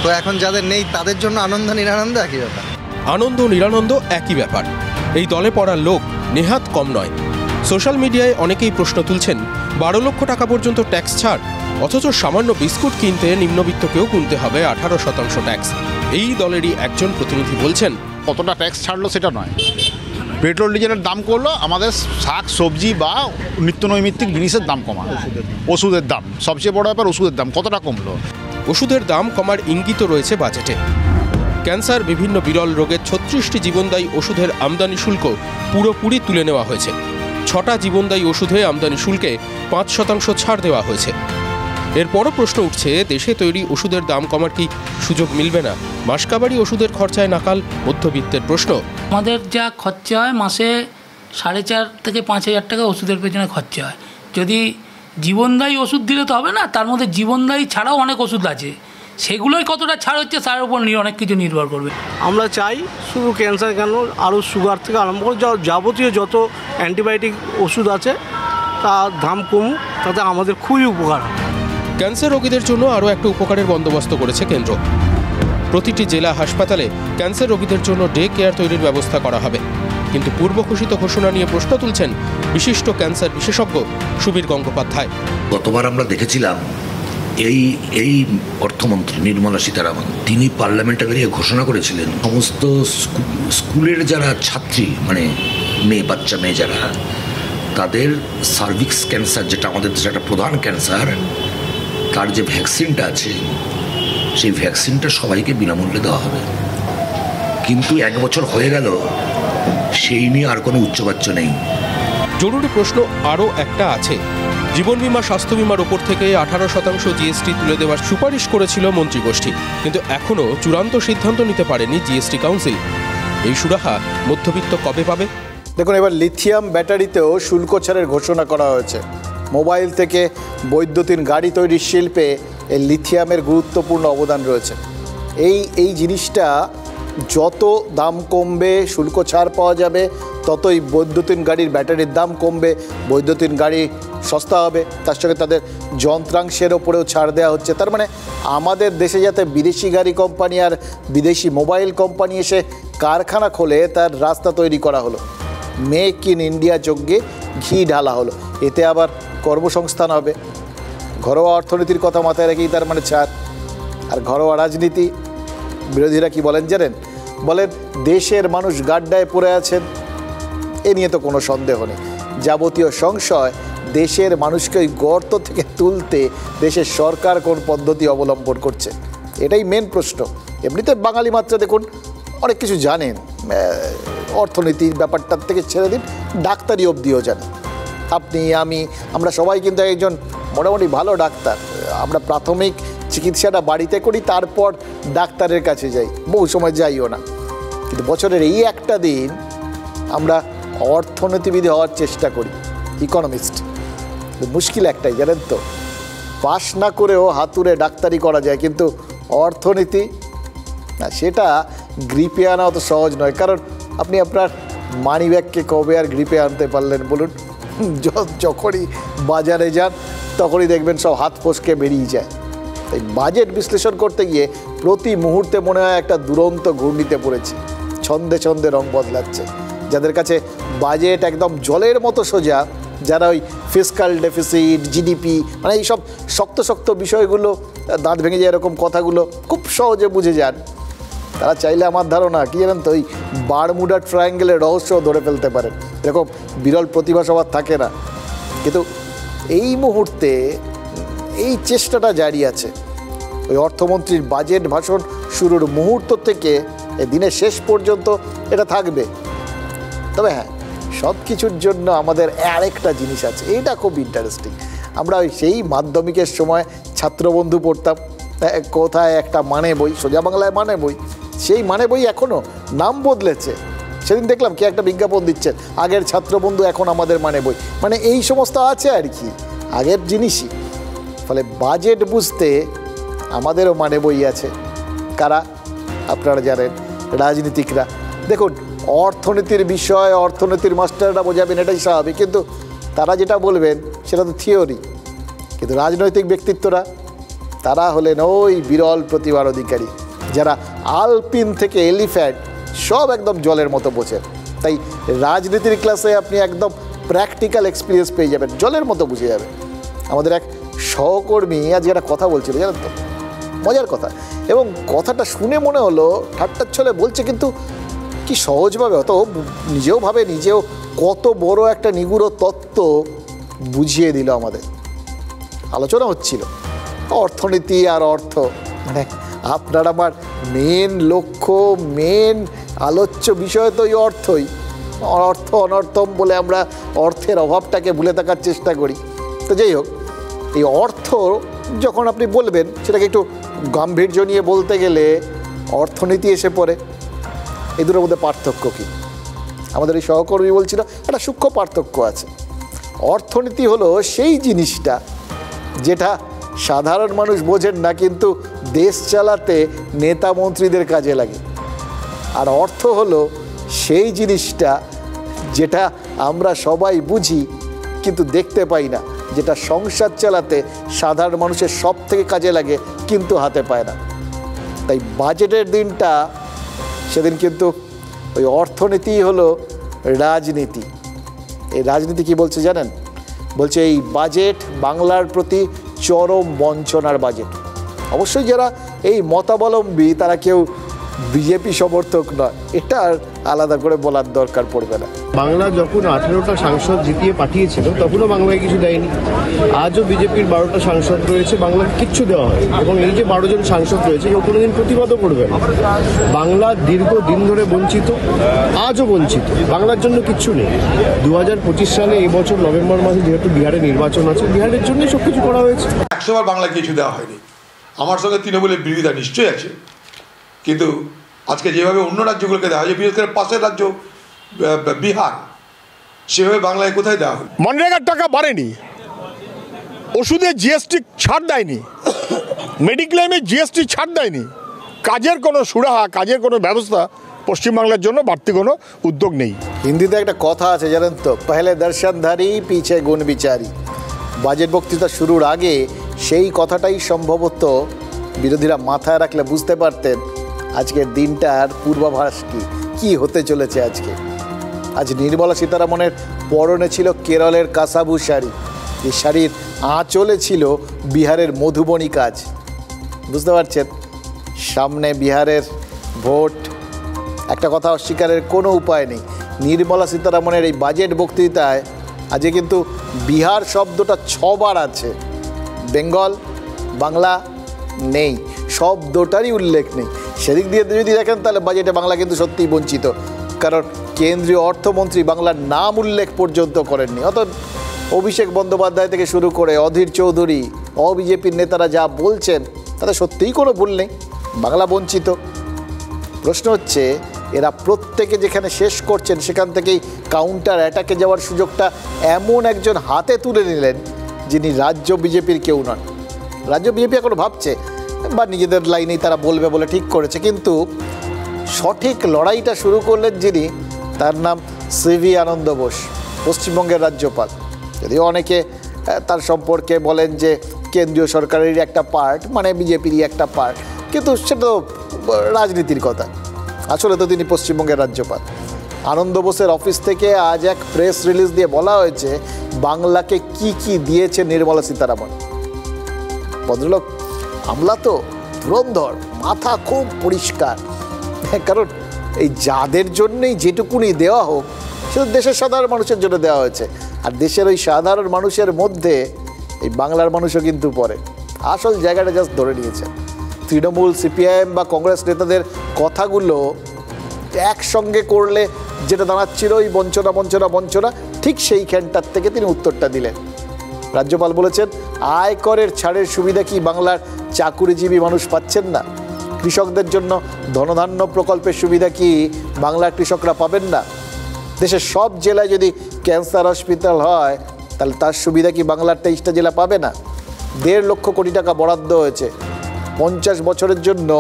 S15: তো এখন যাদের নেই তাদের জন্য আনন্দ নিরানন্দ একই ব্যাপার।
S5: আনন্দ নিরানন্দ একই ব্যাপার, এই দলে পড়ার লোক নেহাত কম নয়। সোশ্যাল মিডিয়ায় অনেকেই প্রশ্ন তুলছেন, 12 লক্ষ টাকা পর্যন্ত ট্যাক্স ছাড়, অথচ সামান্য বিস্কুট কিনতে নিম্নবিত্তকেও গুনতে হবে 18% ট্যাক্স। এই দলেরই একজন প্রতিনিধি বলছেন,
S17: কতটা ট্যাক্স ছাড়লো সেটা নয়, পেট্রোল ডিজেলের দাম করলো, আমাদের শাক সবজি বা নিত্য নৈমিত্তিক জিনিসের দাম কমা, ওষুধের দাম, সবচেয়ে বড় ব্যাপার ওষুধের দাম কতটা কমলো।
S5: ওষুধের দাম কমার ইঙ্গিত রয়েছে বাজেটে। ক্যান্সার, বিভিন্ন বিরল রোগের 36টি জীবনদায়ী ওষুধের আমদানি শুল্ক পুরোপুরি তুলে নেওয়া হয়েছে। 6টা জীবনদায়ী ওষুধে আমদানি শুল্কে 5% ছাড় দেওয়া হয়েছে। এরপরও প্রশ্ন উঠছে, দেশে তৈরি ওষুধের দাম কমার কি সুযোগ মিলবে না? মাসকাবারি ওষুধের খরচায় নাকাল মধ্যবিত্তের প্রশ্ন।
S18: আমাদের যা খরচা হয় মাসে 4,500 থেকে 5,000 টাকা ওষুধের পেছনে খরচা হয়। যদি জীবনদায়ী ওষুধ দিলে তো হবে না, তার মধ্যে জীবনদায়ী ছাড়াও অনেক ওষুধ আছে, সেগুলোই কতটা ছাড় হচ্ছে তার উপর অনেক কিছু নির্ভর করবে।
S19: আমরা চাই শুধু ক্যান্সার কেন, আরও সুগার থেকে আরম্ভ করে যাবতীয় যত অ্যান্টিবায়োটিক ওষুধ আছে তার দাম কমুক, তাতে আমাদের খুবই উপকার।
S5: ক্যান্সার রোগীদের জন্য আরও একটা উপকারের বন্দোবস্ত করেছে কেন্দ্র। প্রতিটি জেলা হাসপাতালে ক্যান্সার রোগীদের জন্য ডে কেয়ার তৈরির ব্যবস্থা করা হবে। কিন্তু পূর্ব ঘোষিত ঘোষণা নিয়ে প্রশ্ন তুলছেন বিশিষ্ট ক্যান্সার বিশেষজ্ঞ সুবীর গঙ্গোপাধ্যায়।
S20: গতবার আমরা দেখেছিলাম এই অর্থমন্ত্রী নির্মলা সীতারামন, তিনি পার্লামেন্টে বেরিয়ে ঘোষণা করেছিলেন সমস্ত স্কুলের যারা ছাত্রী, মানে বাচ্চা মেয়ে যারা, তাদের সার্ভিক্স ক্যান্সার, যেটা আমাদের দেশে একটা প্রধান ক্যান্সার, তার যে ভ্যাকসিনটা আছে সেই ভ্যাকসিনটা সবাইকে বিনামূল্যে দেওয়া হবে। কিন্তু 1 বছর হয়ে গেল, সেই নিয়ে আর কোনো উচ্চবাচ্য নেই।
S5: জরুরি প্রশ্ন আরও একটা আছে। জীবন বিমা, স্বাস্থ্য বিমার ওপর থেকে 18% জিএসটি তুলে দেওয়ার সুপারিশ করেছিল মন্ত্রিগোষ্ঠী, কিন্তু এখনও চূড়ান্ত সিদ্ধান্ত নিতে পারেনি জিএসটি কাউন্সিল। এই সুরাহা মধ্যবিত্ত কবে পাবে?
S2: দেখুন, এবার লিথিয়াম ব্যাটারিতেও শুল্ক ছাড়ের ঘোষণা করা হয়েছে। মোবাইল থেকে বৈদ্যুতিন গাড়ি তৈরির শিল্পে এই লিথিয়ামের গুরুত্বপূর্ণ অবদান রয়েছে। এই জিনিসটা যত দাম কমবে, শুল্ক ছাড় পাওয়া যাবে, ততই বৈদ্যুতিন গাড়ির ব্যাটারির দাম কমবে, বৈদ্যুতিন গাড়ি সস্তা হবে, তার সঙ্গে তাদের যন্ত্রাংশের ওপরেও ছাড় দেওয়া হচ্ছে। তার মানে আমাদের দেশে যাতে বিদেশি গাড়ি কোম্পানি আর বিদেশি মোবাইল কোম্পানি এসে কারখানা খোলে, তার রাস্তা তৈরি করা হলো। মেক ইন ইন্ডিয়া যজ্ঞে ঘি ঢালা হলো, এতে আবার কর্মসংস্থান হবে। ঘরোয়া অর্থনীতির কথা মাথায় রেখেই তার মানে ছাড়। আর ঘরোয়া রাজনীতি, বিরোধীরা কি বলেন জানেন? বলেন দেশের মানুষ গাড্ডায় পড়ে আছেন, এ নিয়ে তো কোনো সন্দেহ নেই। যাবতীয় সংশয় দেশের মানুষকে ওই গর্ত থেকে তুলতে দেশের সরকার কোন পদ্ধতি অবলম্বন করছে, এটাই মেন প্রশ্ন। এমনিতে বাঙালি মাত্রা দেখুন অনেক কিছু জানেন, অর্থনীতির ব্যাপারটার থেকে ছেড়ে দিন, ডাক্তারি অবধিও জানেন। আপনি, আমি, আমরা সবাই কিন্তু একজন মোটামুটি ভালো ডাক্তার। আমরা প্রাথমিক চিকিৎসাটা বাড়িতে করি, তারপর ডাক্তারের কাছে যাই, বহু সময় যাইও না। কিন্তু বছরের এই একটা দিন আমরা অর্থনীতিবিদ হওয়ার চেষ্টা করি, ইকোনমিস্ট। মুশকিল একটাই জানেন তো, পাস না করেও হাতুড়ে ডাক্তারি করা যায়, কিন্তু অর্থনীতি না, সেটা গ্রিপে আনা অত সহজ নয়। কারণ আপনি আপনার মানি ব্যাগকে কবে আর গ্রিপে আনতে পারলেন বলুন? যখনই বাজারে যান তখনই দেখবেন সব হাত ফসকে বেরিয়ে যায়। তাই বাজেট বিশ্লেষণ করতে গিয়ে প্রতি মুহূর্তে মনে হয় একটা দুরন্ত ঘূর্ণিতে পড়েছি, ছন্দে ছন্দে রং বদলাচ্ছে। যাদের কাছে বাজেট একদম জলের মতো সোজা, যারা ওই ফিসকাল ডেফিসিট, জিডিপি, মানে এইসব শক্ত শক্ত বিষয়গুলো, দাঁত ভেঙে যায় এরকম কথাগুলো খুব সহজে বুঝে যান, তারা চাইলে আমার ধারণা কি জানেন তো, ওই বারমুডা ট্রায়াঙ্গেলের রহস্য ধরে ফেলতে পারেন। এরকম বিরল প্রতিভা সবার থাকে না, কিন্তু এই মুহূর্তে এই চেষ্টাটা জারি আছে। ওই অর্থমন্ত্রীর বাজেট ভাষণ শুরুর মুহূর্ত থেকে দিনের শেষ পর্যন্ত এটা থাকবে। তবে হ্যাঁ, সব কিছুর জন্য আমাদের আরেকটা জিনিস আছে, এটা খুব ইন্টারেস্টিং। আমরা ওই সেই মাধ্যমিকের সময় ছাত্রবন্ধু পড়তাম, কোথায় একটা মানে বই, সোজা বাংলায় মানে বই, সেই মানে বই এখনও নাম বদলেছে। সেদিন দেখলাম কে একটা বিজ্ঞাপন দিচ্ছেন, আগের ছাত্রবন্ধু এখন আমাদের মানে বই, মানে এই সমস্ত আছে আর কি, আগের জিনিসই। ফলে বাজেট বুঝতে আমাদেরও মানে বই আছে। কারা? আপনারা জানেন, রাজনীতিকরা। দেখুন, অর্থনীতির বিষয় অর্থনীতির মাস্টাররা বোঝাবেন, এটাই স্বাভাবিক, কিন্তু তারা যেটা বলবেন সেটা তো থিওরি। কিন্তু রাজনৈতিক ব্যক্তিত্বরা, তারা হলেন ওই বিরল প্রতিভার অধিকারী, যারা আলপিন থেকে এলিফ্যান্ট সব একদম জলের মতো বোঝেন। তাই রাজনীতির ক্লাসে আপনি একদম প্র্যাকটিক্যাল এক্সপিরিয়েন্স পেয়ে যাবেন, জলের মতো বুঝে যাবেন। আমাদের এক সহকর্মী আজ একটা কথা বলছিল জানেন তো, মজার কথা, এবং কথাটা শুনে মনে হলো ঠাট্টার ছলে বলছে, কিন্তু কি সহজভাবে, অত নিজেও ভাবে, নিজেও কত বড় একটা নিগুড় তত্ত্ব বুঝিয়ে দিল আমাদের। আলোচনা হচ্ছিল অর্থনীতি আর অর্থ, মানে আপনার আমার মেন লক্ষ্য, মেন আলোচ্য বিষয় তো এই অর্থই। অর্থ অনর্থম বলে আমরা অর্থের অভাবটাকে ভুলে থাকার চেষ্টা করি। তো যাই হোক, এই অর্থ যখন আপনি বলবেন, সেটাকে একটু গাম্ভীর্য নিয়ে বলতে গেলে অর্থনীতি এসে পড়ে। এই দুটোর মধ্যে পার্থক্য কী? আমাদের এই সহকর্মী বলছিল একটা সূক্ষ্ম পার্থক্য আছে। অর্থনীতি হলো সেই জিনিসটা যেটা সাধারণ মানুষ বোঝেন না, কিন্তু দেশ চালাতে নেতা মন্ত্রীদের কাজে লাগে। আর অর্থ হলো সেই জিনিসটা যেটা আমরা সবাই বুঝি কিন্তু দেখতে পাই না, যেটা সংসার চালাতে সাধারণ মানুষের সব থেকে কাজে লাগে কিন্তু হাতে পায় না। তাই বাজেটের দিনটা, সেদিন কিন্তু ওই অর্থনীতি হলো রাজনীতি। এই রাজনীতি কি বলছে জানেন? বলছে এই বাজেট বাংলার প্রতি চরম বঞ্চনার বাজেট। অবশ্যই যারা এই মতাবলম্বী তারা কেউ বিজেপি সমর্থক নয়, এটা আলাদা করে বলার দরকার পড়বে না।
S21: বাংলা যখন 18টা সাংসদ জিতিয়ে পাঠিয়েছিল তখনও বাংলায় কিছু দেয়নি। আজও বিজেপির 12টা সাংসদ রয়েছে, বাংলাকে কিচ্ছু দেওয়া হয়। এবং এই যে 12 জন সাংসদ রয়েছে, কেউ কোনোদিন প্রতিবাদও করবে না। বাংলা দীর্ঘদিন ধরে বঞ্চিত, আজও বঞ্চিত, বাংলার জন্য কিচ্ছু নেই। 2025 সালে এই বছর নভেম্বর মাসে যেহেতু বিহারে নির্বাচন আছে, বিহারের জন্যই সব কিছু করা হয়েছে।
S11: 100 বার বাংলায় কিছু দেওয়া হয়নি। আমার সঙ্গে তৃণমূলের বিরোধিতা নিশ্চয়ই আছে, কিন্তু আজকে যেভাবে অন্য রাজ্যগুলোকে দেওয়া হয়, বিশেষ করে পাশের রাজ্য বিহার, সেভাবে বাংলায় কোথায় দেওয়া হয়?
S12: মনরেগার টাকা বাড়েনি, ওষুধে জিএসটি ছাড় দেয়নি, মেডিক্লেমে জিএসটি ছাড় দেয়নি, কাজের কোনো সুরাহা, কাজের কোনো ব্যবস্থা পশ্চিমবাংলার জন্য বাড়তি কোনো উদ্যোগ নেই।
S2: হিন্দিতে একটা কথা আছে জানেন তো, পহলে দর্শনধারী পিছে গুণ বিচারী। বাজেট বক্তৃতা শুরুর আগে সেই কথাটাই সম্ভবত বিরোধীরা মাথায় রাখলে বুঝতে পারতেন আজকের দিনটার পূর্বাভাস কি হতে চলেছে। আজ নির্মলা সীতারামনের পরনে ছিল কেরলের কাসাবু শাড়ি, এই শাড়ির আঁচলে ছিল বিহারের মধুবনী কাজ। বুঝতে পারছেন, সামনে বিহারের ভোট, একটা কথা অস্বীকারের কোনো উপায় নেই। নির্মলা সীতারামনের এই বাজেট বক্তৃতায় আজকে কিন্তু বিহার শব্দটা 6 বার আছে, বেঙ্গল বাংলা নেই, শব্দটারই উল্লেখ নেই। সেদিক দিয়ে যদি দেখেন তাহলে বাজেটে বাংলা কিন্তু সত্যিই বঞ্চিত, কারণ কেন্দ্রীয় অর্থমন্ত্রী বাংলার নাম উল্লেখ পর্যন্ত করেননি। অর্থাৎ অভিষেক বন্দ্যোপাধ্যায় থেকে শুরু করে অধীর চৌধুরী, বিজেপির নেতারা যা বলছেন তাতে সত্যিই কোনো ভুল নেই, বাংলা বঞ্চিত। প্রশ্ন হচ্ছে এরা প্রত্যেকে যেখানে শেষ করছেন সেখান থেকেই কাউন্টার অ্যাটাকে যাওয়ার সুযোগটা এমন একজন হাতে তুলে নিলেন যিনি রাজ্য বিজেপির কেউ নন। রাজ্য বিজেপি এখন ভাবছে বা নিজেদের লাইনেই তারা বলবে বলে ঠিক করেছে, কিন্তু সঠিক লড়াইটা শুরু করলেন যিনি, তার নাম সিভি আনন্দ বোস, পশ্চিমবঙ্গের রাজ্যপাল। যদিও অনেকে তার সম্পর্কে বলেন যে কেন্দ্রীয় সরকারেরই একটা পার্ট, মানে বিজেপিরই একটা পার্ট, কিন্তু সেটা তো রাজনীতির কথা। আসলে তো তিনি পশ্চিমবঙ্গের রাজ্যপাল। আনন্দ বোসের অফিস থেকে আজ এক প্রেস রিলিজ দিয়ে বলা হয়েছে বাংলাকে কি কি দিয়েছে নির্মলা সীতারামন। ভদ্রলোক আমলা তো ধুরন্ধর, মাথা খুব পরিষ্কার, কারণ এই যাদের জন্যই যেটুকুনি দেওয়া হোক সেটা দেশের সাধারণ মানুষের জন্য দেওয়া হয়েছে। আর দেশের ওই সাধারণ মানুষের মধ্যে এই বাংলার মানুষও কিন্তু পড়ে। আসল জায়গাটা জাস্ট ধরে নিয়েছেন। তৃণমূল, সিপিআইএম বা কংগ্রেস নেতাদের কথাগুলো একসঙ্গে করলে যেটা দাঁড়াচ্ছিল ওই বঞ্চনা, ঠিক সেইখানটার থেকে তিনি উত্তরটা দিলেন। রাজ্যপাল বলেছেন, আয়করের ছাড়ের সুবিধা কি বাংলার চাকুরিজীবী মানুষ পাচ্ছেন না? কৃষকদের জন্য ধনধান্য প্রকল্পের সুবিধা কি বাংলার কৃষকরা পাবেন না? দেশের সব জেলায় যদি ক্যান্সার হসপিটাল হয় তাহলে তার সুবিধা কি বাংলার 23টা জেলা পাবে না? 1.5 লক্ষ কোটি টাকা বরাদ্দ হয়েছে 50 বছরের জন্য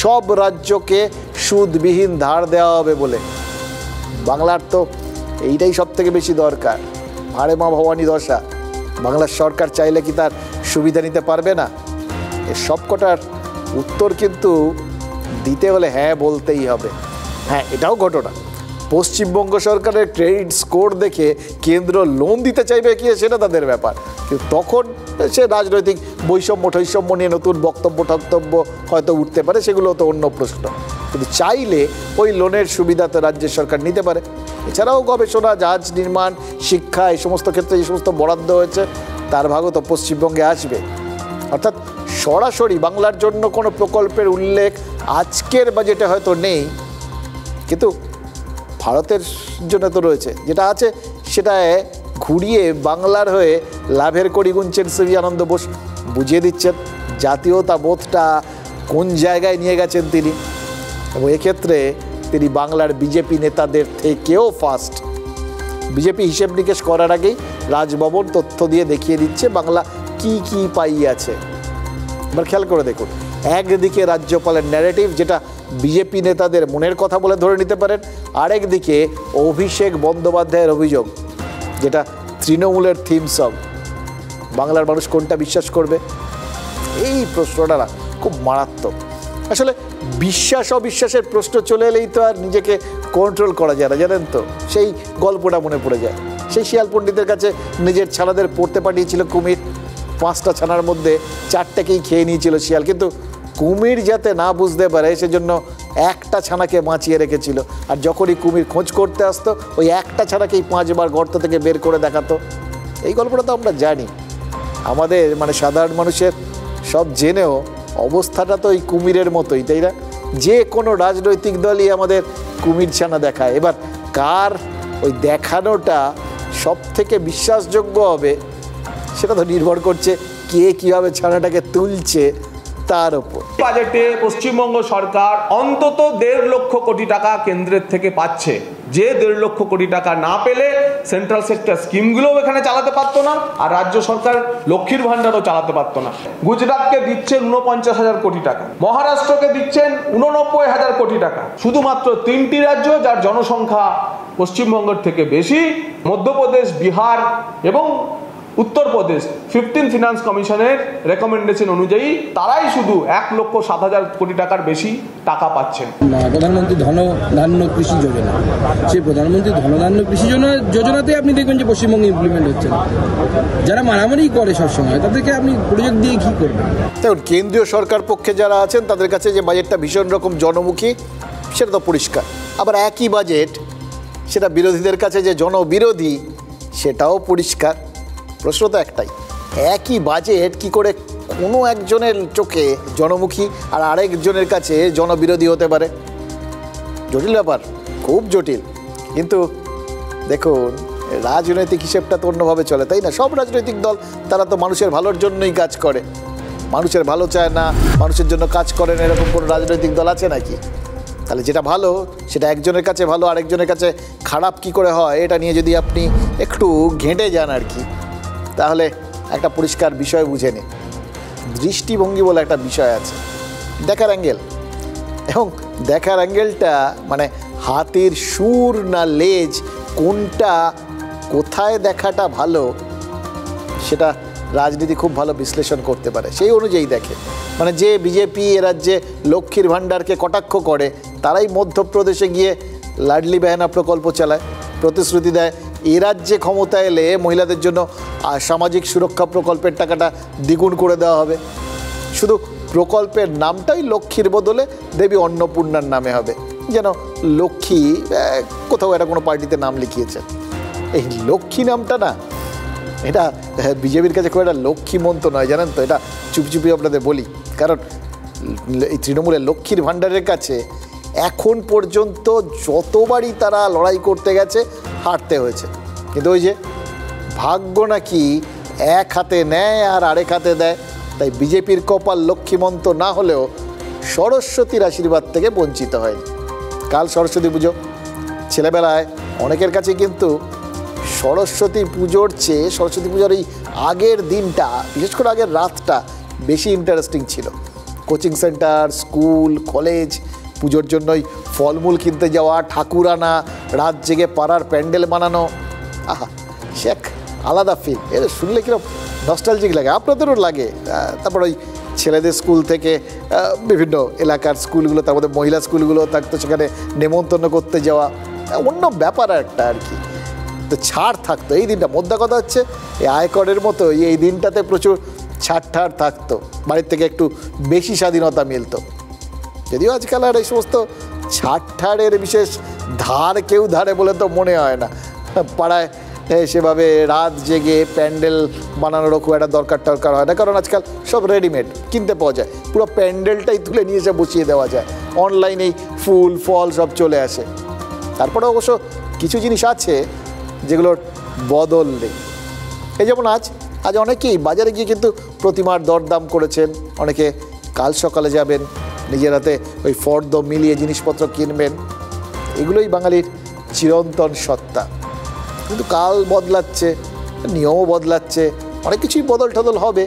S2: সব রাজ্যকে সুদবিহীন ধার দেওয়া হবে বলে। বাংলার তো এইটাই সব থেকে বেশি দরকার। ভাড়ে মা ভবানী দশা, বাংলার সরকার চাইলে কি তার সুবিধা নিতে পারবে না? এর সবকটার উত্তর কিন্তু দিতে হলে হ্যাঁ বলতেই হবে। হ্যাঁ, এটাও ঘটনা, পশ্চিমবঙ্গ সরকারের ক্রেডিট স্কোর দেখে কেন্দ্র লোন দিতে চাইবে কি সেটা তাদের ব্যাপার, কিন্তু তখন সে রাজনৈতিক বৈষম্য নিয়ে নতুন বক্তব্য হয়তো উঠতে পারে, সেগুলো তো অন্য প্রশ্ন। কিন্তু চাইলে ওই লোনের সুবিধা তো রাজ্যের সরকার নিতে পারে। এছাড়াও গবেষণা, জাহাজ নির্মাণ, শিক্ষা, এই সমস্ত ক্ষেত্রে যে সমস্ত বরাদ্দ হয়েছে তার ভাগও তো পশ্চিমবঙ্গে আসবে। অর্থাৎ সরাসরি বাংলার জন্য কোনো প্রকল্পের উল্লেখ আজকের বাজেটে হয়তো নেই, কিন্তু ভারতের জন্য তো রয়েছে। যেটা আছে সেটায় ঘুরিয়ে বাংলার হয়ে লাভের কড়ি গুনছেন সিভি আনন্দ বোস, বুঝিয়ে দিচ্ছেন জাতীয়তা বোধটা কোন জায়গায় নিয়ে গেছেন তিনি। এবং এক্ষেত্রে তিনি বাংলার বিজেপি নেতাদের থেকেও ফাস্ট। বিজেপি হিসেব নিকেশ করার আগেই রাজভবন তথ্য দিয়ে দেখিয়ে দিচ্ছে বাংলা কি কি পাইয়াছে। এবার খেয়াল করে দেখুন, একদিকে রাজ্যপালের ন্যারেটিভ, যেটা বিজেপি নেতাদের মনের কথা বলে ধরে নিতে পারেন, আরেকদিকে অভিষেক বন্দ্যোপাধ্যায়ের অভিযোগ, যেটা তৃণমূলের থিম সং। বাংলার মানুষ কোনটা বিশ্বাস করবে? এই প্রশ্নটা না খুব মারাত্মক। আসলে বিশ্বাস অবিশ্বাসের প্রশ্ন চলে এলেই তো আর নিজেকে কন্ট্রোল করা যায় না, জানেন তো। সেই গল্পটা মনে পড়ে যায়, সেই শিয়াল পণ্ডিতের কাছে নিজের ছানাদের পড়তে পাঠিয়েছিল কুমির। 5টা ছানার মধ্যে 4টাকেই খেয়ে নিয়েছিল শিয়াল, কিন্তু কুমির যাতে না বুঝতে পারে সেজন্য একটা ছানাকে বাঁচিয়ে রেখেছিল। আর যখনই কুমির খোঁজ করতে আসতো ওই একটা ছানাকেই 5 বার গর্ত থেকে বের করে দেখাতো। এই গল্পটা তো আমরা জানি। আমাদের মানে সাধারণ মানুষের সব জেনেও অবস্থাটা তো ওই কুমিরের মতোই, তাই না? যে কোনো রাজনৈতিক দলই আমাদের কুমির ছানা দেখায়। এবার কার ওই দেখানোটা সব থেকে বিশ্বাসযোগ্য হবে সেটা তো নির্ভর করছে কে কীভাবে ছানাটাকে তুলছে তার উপর।
S10: বাজেটে পশ্চিমবঙ্গ সরকার অন্তত 1.5 লক্ষ কোটি টাকা কেন্দ্রের থেকে পাচ্ছে। যে 1.5 লক্ষ কোটি টাকা না পেলে সেন্ট্রাল সেক্টর স্কিমগুলোও এখানে চালাতে পারতো না, আর রাজ্য সরকার লক্ষ্মীর ভাণ্ডারও চালাতে পারতো না। গুজরাটকে দিচ্ছেন 49,000 কোটি টাকা, মহারাষ্ট্রকে দিচ্ছেন 89,000 কোটি টাকা। শুধুমাত্র 3টি রাজ্য যার জনসংখ্যা পশ্চিমবঙ্গের থেকে বেশি, মধ্যপ্রদেশ, বিহার এবং উত্তরপ্রদেশ, 15 ফিনান্স কমিশনের রেকমেন্ডেশন অনুযায়ী তারাই শুধু 1,07,000 কোটি টাকার বেশি টাকা পাচ্ছেন।
S1: প্রধানমন্ত্রী ধনধান্য কৃষি যোজনা, সেই প্রধানমন্ত্রী ধনধান্য কৃষি যোজনাতে আপনি দেখবেন যে পশ্চিমবঙ্গে ইমপ্লিমেন্ট হচ্ছে না। যারা মারামারি করে সবসময় তাদেরকে আপনি প্রজেক্ট দিয়ে কি করবেন?
S2: দেখুন, কেন্দ্রীয় সরকার পক্ষে যারা আছেন তাদের কাছে যে বাজেটটা ভীষণ রকম জনমুখী সেটা তো পরিষ্কার। আবার একই বাজেট সেটা বিরোধীদের কাছে যে জনবিরোধী সেটাও পরিষ্কার। প্রশ্ন তো একটাই, একই বাজেট কি করে কোনো একজনের চোখে জনমুখী আর আরেকজনের কাছে জনবিরোধী হতে পারে? জটিল ব্যাপার, খুব জটিল। কিন্তু দেখুন, রাজনৈতিক হিসেবটা তো অন্যভাবে চলে, তাই না? সব রাজনৈতিক দল তারা তো মানুষের ভালোর জন্যই কাজ করে, মানুষের ভালো চায় না, মানুষের জন্য কাজ করে না এরকম কোনো রাজনৈতিক দল আছে নাকি? তাহলে যেটা ভালো সেটা একজনের কাছে ভালো, আরেকজনের কাছে খারাপ কি করে হয় এটা নিয়ে যদি আপনি একটু ঘেঁটে যান আর কি, তাহলে একটা পরিষ্কার বিষয় বুঝে নিন। দৃষ্টিভঙ্গি বলে একটা বিষয় আছে, দেখার অ্যাঙ্গেল, এবং দেখার অ্যাঙ্গেলটা মানে হাতির সুর না লেজ, কোনটা কোথায় দেখাটা ভালো সেটা রাজনীতি খুব ভালো বিশ্লেষণ করতে পারে, সেই অনুযায়ী দেখে। মানে যে বিজেপি এ রাজ্যে লক্ষ্মীর ভাণ্ডারকে কটাক্ষ করে তারাই মধ্যপ্রদেশে গিয়ে লাডলি বেহেনা প্রকল্প চালায়, প্রতিশ্রুতি দেয় এ রাজ্যে ক্ষমতা এলে মহিলাদের জন্য সামাজিক সুরক্ষা প্রকল্পের টাকাটা দ্বিগুণ করে দেওয়া হবে। শুধু প্রকল্পের নামটাই লক্ষ্মীর বদলে দেবী অন্নপূর্ণার নামে হবে, যেন লক্ষ্মী কোথাও এটা কোনো পার্টিতে নাম লিখিয়েছে। এই লক্ষ্মী নামটা না, এটা বিজেপির কাছে খুব একটা লক্ষ্মী মন্ত্র নয়, জানেন তো। এটা চুপচুপি আপনাদের বলি, কারণ এই তৃণমূলের লক্ষ্মীর ভাণ্ডারের কাছে এখন পর্যন্ত যতবারই তারা লড়াই করতে গেছে হারতে হয়েছে। কিন্তু ওই যে ভাগ্য নাকি এক হাতে নেয় আর আরেক হাতে দেয়, তাই বিজেপির কপাল লক্ষ্মীমন্ত না হলেও সরস্বতীর আশীর্বাদ থেকে বঞ্চিত হয়নি। কাল সরস্বতী পুজো, ছেলেবেলায় অনেকের কাছে কিন্তু সরস্বতী পুজোর চেয়ে সরস্বতী পুজোর এই আগের দিনটা, বিশেষ করে আগের রাতটা বেশি ইন্টারেস্টিং ছিল। কোচিং সেন্টার, স্কুল, কলেজ, পুজোর জন্যই ফলমূল কিনতে যাওয়া, ঠাকুর আনা, রাত জেগে পাড়ার প্যান্ডেল বানানো, আহা সে এক আলাদা ফিল। এর শুনলে কিরকম নস্টালজিক লাগে, আপনাদেরও লাগে। তারপর ওই ছেলেদের স্কুল থেকে বিভিন্ন এলাকার স্কুলগুলো, তার মধ্যে মহিলা স্কুলগুলো থাকতো, সেখানে নেমন্তন্ন করতে যাওয়া অন্য ব্যাপার একটা আর কি। তো ছাড় থাকতো এই দিনটা, মোদ্দা কথা হচ্ছে এই আয়করের মতো এই দিনটাতে প্রচুর ছাড় থাকতো, বাড়ির থেকে একটু বেশি স্বাধীনতা মিলতো। যদিও আজকাল আর এই সমস্ত ছাড়ের বিশেষ ধার কেউ ধারে বলে তো মনে হয় না। পাড়ায় সেভাবে রাত জেগে প্যান্ডেল বানানোরও খুব একটা দরকার হয় না, কারণ আজকাল সব রেডিমেড কিনতে পাওয়া যায়, পুরো প্যান্ডেলটাই তুলে নিয়ে এসে বসিয়ে দেওয়া যায়, অনলাইনেই ফুল ফল সব চলে আসে। তারপরে অবশ্য কিছু জিনিস আছে যেগুলোর বদল নেই। এই যেমন আজ অনেকেই বাজারে গিয়ে কিন্তু প্রতিমার দরদাম করেছেন, অনেকে কাল সকালে যাবেন, নিজের হাতে ওই ফর্দ মিলিয়ে জিনিসপত্র কিনবেন। এগুলোই বাঙালির চিরন্তন সত্তা। কিন্তু কাল বদলাচ্ছে, নিয়মও বদলাচ্ছে, অনেক কিছুই বদল হবে।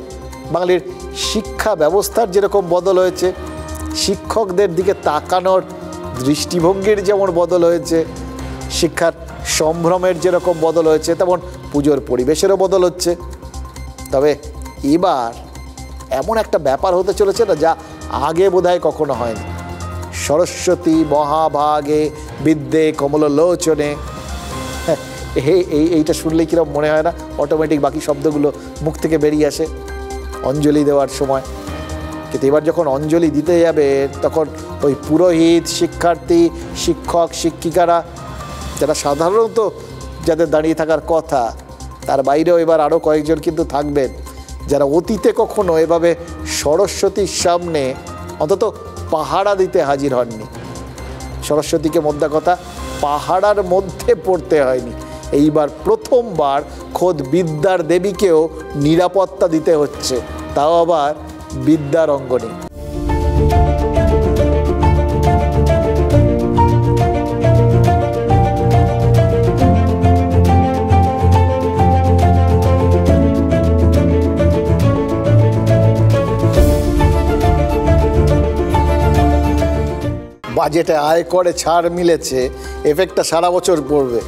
S2: বাঙালির শিক্ষা ব্যবস্থার যেরকম বদল হয়েছে, শিক্ষকদের দিকে তাকানোর দৃষ্টিভঙ্গির যেমন বদল হয়েছে, শিক্ষার সম্ভ্রমের যেরকম বদল হয়েছে, তেমন পুজোর পরিবেশেরও বদল হচ্ছে। তবে এবার এমন একটা ব্যাপার হতে চলেছে না, যা আগে বোধহয় কখনো হয়নি। সরস্বতী মহাভাগে বিদ্যে কমললোচনে, এইটা শুনলেই কিরকম মনে হয় না অটোমেটিক বাকি শব্দগুলো মুখ থেকে বেরিয়ে আসে অঞ্জলি দেওয়ার সময়। কিন্তু এবার যখন অঞ্জলি দিতে যাবে তখন ওই পুরোহিত, শিক্ষার্থী, শিক্ষক, শিক্ষিকারা, যারা সাধারণত যাদের দাঁড়িয়ে থাকার কথা, তার বাইরেও এবার আরও কয়েকজন কিন্তু থাকবেন যারা অতীতে কখনো এভাবে সরস্বতীর সামনে অন্তত পাহারা দিতে হাজির হননি। সরস্বতীকে মোদ্দা কথা পাহাড়ার মধ্যে পড়তে হয়নি, এইবার প্রথমবার খোদ বিদ্যার দেবীকেও নিরাপত্তা দিতে হচ্ছে, তাও আবার বিদ্যার অঙ্গনে। বাজেটে আয় করে ছাড় মিলেছে, এফেক্টটা সারা বছর পড়বে।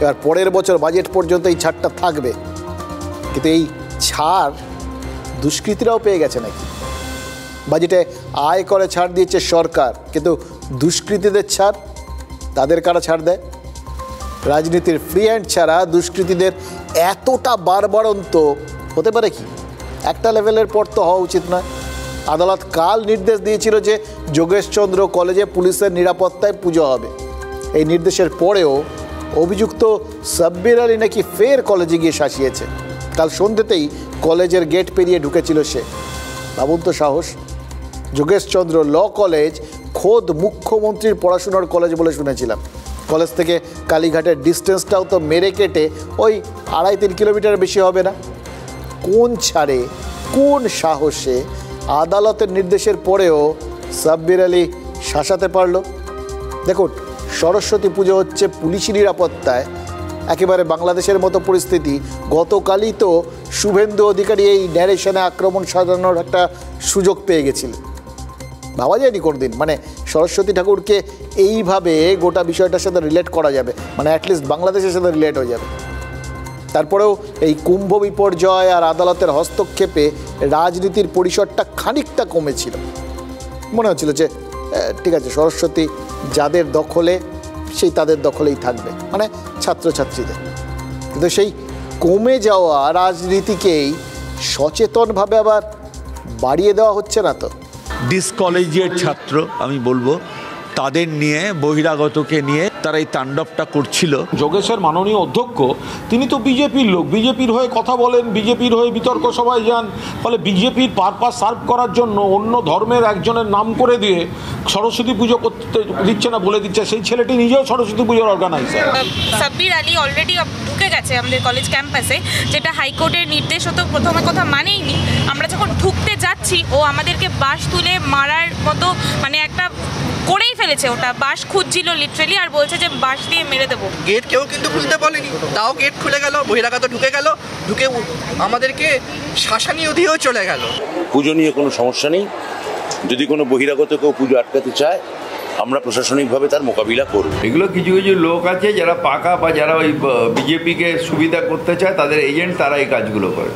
S2: এবার পরের বছর বাজেট পর্যন্ত এই ছাড়টা থাকবে, কিন্তু এই ছাড় দুষ্কৃতীরাও পেয়ে গেছে নাকি? বাজেটে আয় করে ছাড় দিয়েছে সরকার, কিন্তু দুষ্কৃতীদের ছাড়, তাদের কারা ছাড় দেয়? রাজনীতির ফ্রি হ্যান্ড ছাড়া দুষ্কৃতীদের এতটা বাড়বাড়ন্ত হতে পারে কি? একটা লেভেলের পর তো হওয়া উচিত নয়। আদালত কাল নির্দেশ দিয়েছিল যে যোগেশচন্দ্র কলেজে পুলিশের নিরাপত্তায় পুজো হবে। এই নির্দেশের পরেও অভিযুক্ত সাব্বির আলী নাকি ফের কলেজে গিয়ে শাসিয়েছে। কাল সন্ধ্যেতেই কলেজের গেট পেরিয়ে ঢুকেছিল সে। ভাবুন তো সাহস। যোগেশচন্দ্র ল কলেজ খোদ মুখ্যমন্ত্রীর পড়াশোনার কলেজ বলে শুনেছিলাম। কলেজ থেকে কালীঘাটের ডিস্টেন্সটাও তো মেরে কেটে ওই 2.5-3 কিলোমিটার বেশি হবে না। কোন ছাড়ে, কোন সাহসে আদালতের নির্দেশের পরেও সাব্বির আলী শাসাতে পারল? দেখুন, সরস্বতী পুজো হচ্ছে পুলিশি নিরাপত্তায়, একেবারে বাংলাদেশের মতো পরিস্থিতি। গতকালই তো শুভেন্দু অধিকারী এই ন্যারেশনে আক্রমণ সাজানোর একটা সুযোগ পেয়ে গেছিলেন। ভাবা যায়নি কোনোদিন মানে সরস্বতী ঠাকুরকে এইভাবে গোটা বিষয়টার সাথে রিলেট করা যাবে, মানে অ্যাটলিস্ট বাংলাদেশের সাথে রিলেট হয়ে যাবে। তারপরেও এই কুম্ভ বিপর্যয় আর আদালতের হস্তক্ষেপে রাজনীতির পরিসরটা খানিকটা কমেছিল। মনে হচ্ছিল যে ঠিক আছে, সরস্বতী যাদের দখলে সেই তাদের দখলেই থাকবে, মানে ছাত্রছাত্রীদের। কিন্তু সেই কমে যাওয়া রাজনীতিকেই সচেতনভাবে আবার বাড়িয়ে দেওয়া হচ্ছে না তো?
S3: ডিসকলেজিয়েট ছাত্র আমি বলবো, তাদের নিয়ে বহিরাগতকে নিয়ে তারা এই তাণ্ডবটা করছিল।
S13: যোগেশের মাননীয় অধ্যক্ষ তিনি তো বিজেপির লোক, বিজেপির হয়ে কথা বলেন, বিজেপির হয়ে বিতর্ক সভায় যান। ফলে বিজেপির পারপাস সার্ভ করার জন্য অন্য ধর্মের একজনের নাম করে দিয়ে সরস্বতী পুজো করতে দিচ্ছে না, বলে দিচ্ছে। সেই ছেলেটি নিজেও সরস্বতী পুজোর অর্গানাইজার।
S22: সাব্বির আলী অলরেডি ঢুকে গেছে আমাদের কলেজ ক্যাম্পাসে, যেটা হাইকোর্টের নির্দেশ হতো। প্রথমে কথা মানেইনি, আমরা যখন ঢুকতে যাচ্ছি ও আমাদেরকে বাঁশ তুলে মারার মতো মানে একটা করেই ফেলেছে। ওটা বাঁশ খুঁজছিল লিটারেলি, আর বলছে যে বাঁশ দিয়ে মেরে দেবো।
S23: গেট কেউ কিন্তু খুলতে বলেনি, তাও গেট খুলে গেল, বহিরাগত ঢুকে গেল, ঢুকে আমাদেরকে শাসানি দিয়েও চলে গেল।
S24: পুজো নিয়ে কোনো সমস্যা নেই, যদি কোনো বহিরাগত কেউ পুজো আটকাতে চায় আমরা প্রশাসনিকভাবে তার মোকাবিলা করব।
S25: এগুলো কিছু কিছু লোক আছে যারা পাকা বা যারা ওই বিজেপিকে সুবিধা করতে চায়, তাদের এজেন্ট, তারা এই কাজগুলো করে।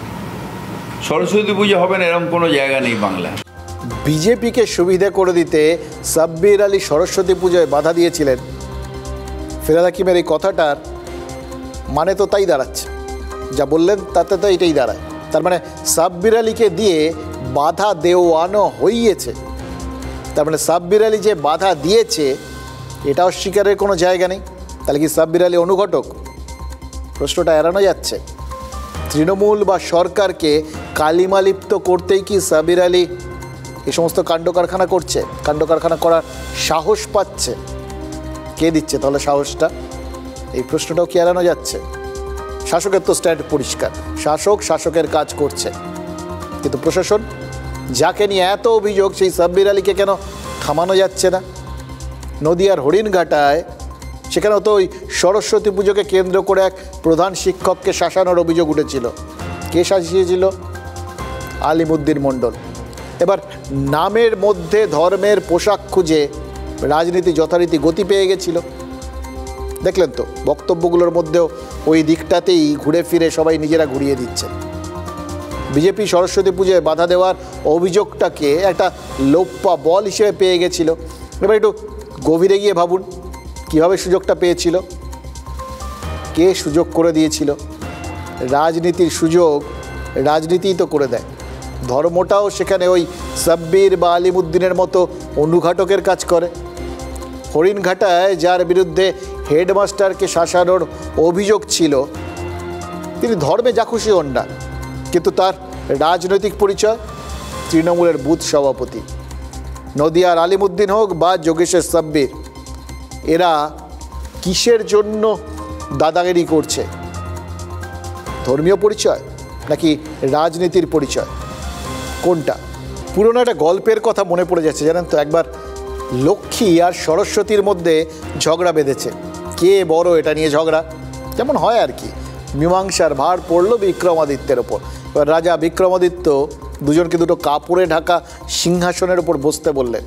S25: সরস্বতী পুজো হবে না এরকম কোনো জায়গা নেই বাংলায়।
S2: বিজেপিকে সুবিধা করে দিতে সাব্বির আলী সরস্বতী পুজোয় বাধা দিয়েছিলেন। ফিরহাদ হাকিমের এই কথাটার মানে তো তাই দাঁড়াচ্ছে, যা বললেন তাতে তো এটাই দাঁড়ায়। তার মানে সাব্বির আলীকে দিয়ে বাধা দেওয়ানো হইয়েছে। তার মানে সাব্বির আলী যে বাধা দিয়েছে এটা অস্বীকারের কোনো জায়গা নেই। তাহলে কি সাব্বির আলী অনুঘটক? প্রশ্নটা এড়ানো যাচ্ছে। তৃণমূল বা সরকারকে কালিমালিপ্ত করতেই কি সাব্বির আলী এই সমস্ত কাণ্ড কারখানা করছে, কাণ্ড কারখানা করার সাহস পাচ্ছে? কে দিচ্ছে তাহলে সাহসটা? এই প্রশ্নটাও কি এড়ানো যাচ্ছে? শাসকের তো স্ট্যান্ড পরিষ্কার, শাসক শাসকের কাজ করছে, কিন্তু প্রশাসন যাকে নিয়ে এত অভিযোগ সেই সাব্বির আলীকে কেন থামানো যাচ্ছে না? নদিয়ার হরিণঘাটায় সেখানেও তো ওই সরস্বতী পুজোকে কেন্দ্র করে এক প্রধান শিক্ষককে শাসানোর অভিযোগ উঠেছিল। কে শাসিয়েছিল? আলিমুদ্দিন মণ্ডল। এবার নামের মধ্যে ধর্মের পোশাক খুঁজে রাজনীতি যথারীতি গতি পেয়ে গেছিল। দেখলেন তো বক্তব্যগুলোর মধ্যেও ওই দিকটাতেই ঘুরে ফিরে সবাই নিজেরা ঘুরিয়ে দিচ্ছে। বিজেপি সরস্বতী পুজোয় বাধা দেওয়ার অভিযোগটাকে একটা লোপ্পা বল হিসেবে পেয়ে গেছিল। এবার একটু গভীরে গিয়ে ভাবুন কীভাবে সুযোগটা পেয়েছিল, কে সুযোগ করে দিয়েছিল? রাজনীতির সুযোগ রাজনীতিই তো করে দেয়। ধর্মটাও সেখানে ওই সাব্বির বা আলিমুদ্দিনের মতো অনুঘাটকের কাজ করে। হরিণঘাটায় যার বিরুদ্ধে হেডমাস্টারকে শাসানোর অভিযোগ ছিল, তিনি ধর্মে যা খুশি হন না, কিন্তু তার রাজনৈতিক পরিচয় তৃণমূলের বুথ সভাপতি। নদিয়ার আলিমুদ্দিন হোক বা যোগেশের সাব্বির, এরা কিসের জন্য দাদাগিরি করছে? ধর্মীয় পরিচয় নাকি রাজনীতির পরিচয়? কোনটা? পুরোনো একটা গল্পের কথা মনে পড়ে যাচ্ছে, জানেন তো। একবার লক্ষ্মী আর সরস্বতীর মধ্যে ঝগড়া বেঁধেছে, কে বড় এটা নিয়ে ঝগড়া, যেমন হয় আর কি। মীমাংসার ভার পড়ল বিক্রমাদিত্যের ওপর। এবার রাজা বিক্রমাদিত্য দুজনকে দুটো কাপড়ে ঢাকা সিংহাসনের ওপর বসতে বললেন।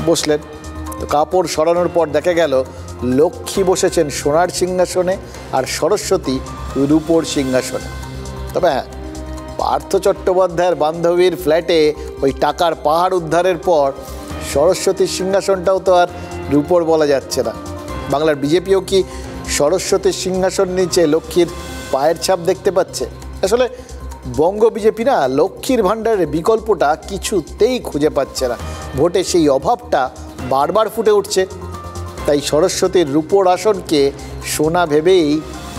S2: বসলেন, তো কাপড় সরানোর পর দেখা গেল লক্ষ্মী বসেছেন সোনার সিংহাসনে আর সরস্বতী রূপোর সিংহাসনে। তবে হ্যাঁ, পার্থ চট্টোপাধ্যায়ের বান্ধবীর ফ্ল্যাটে ওই টাকার পাহাড় উদ্ধারের পর সরস্বতীর সিংহাসনটাও তো আর রূপোর বলা যাচ্ছে না। বাংলার বিজেপিও কি সরস্বতীর সিংহাসন নিচে লক্ষ্মীর পায়ের ছাপ দেখতে পাচ্ছে? আসলে বঙ্গ বিজেপি না লক্ষ্মীর ভাণ্ডারের বিকল্পটা কিছুতেই খুঁজে পাচ্ছে না। ভোটে সেই অভাবটা বারবার ফুটে উঠছে। তাই সরস্বতীর রূপোর আসনকে সোনা ভেবেই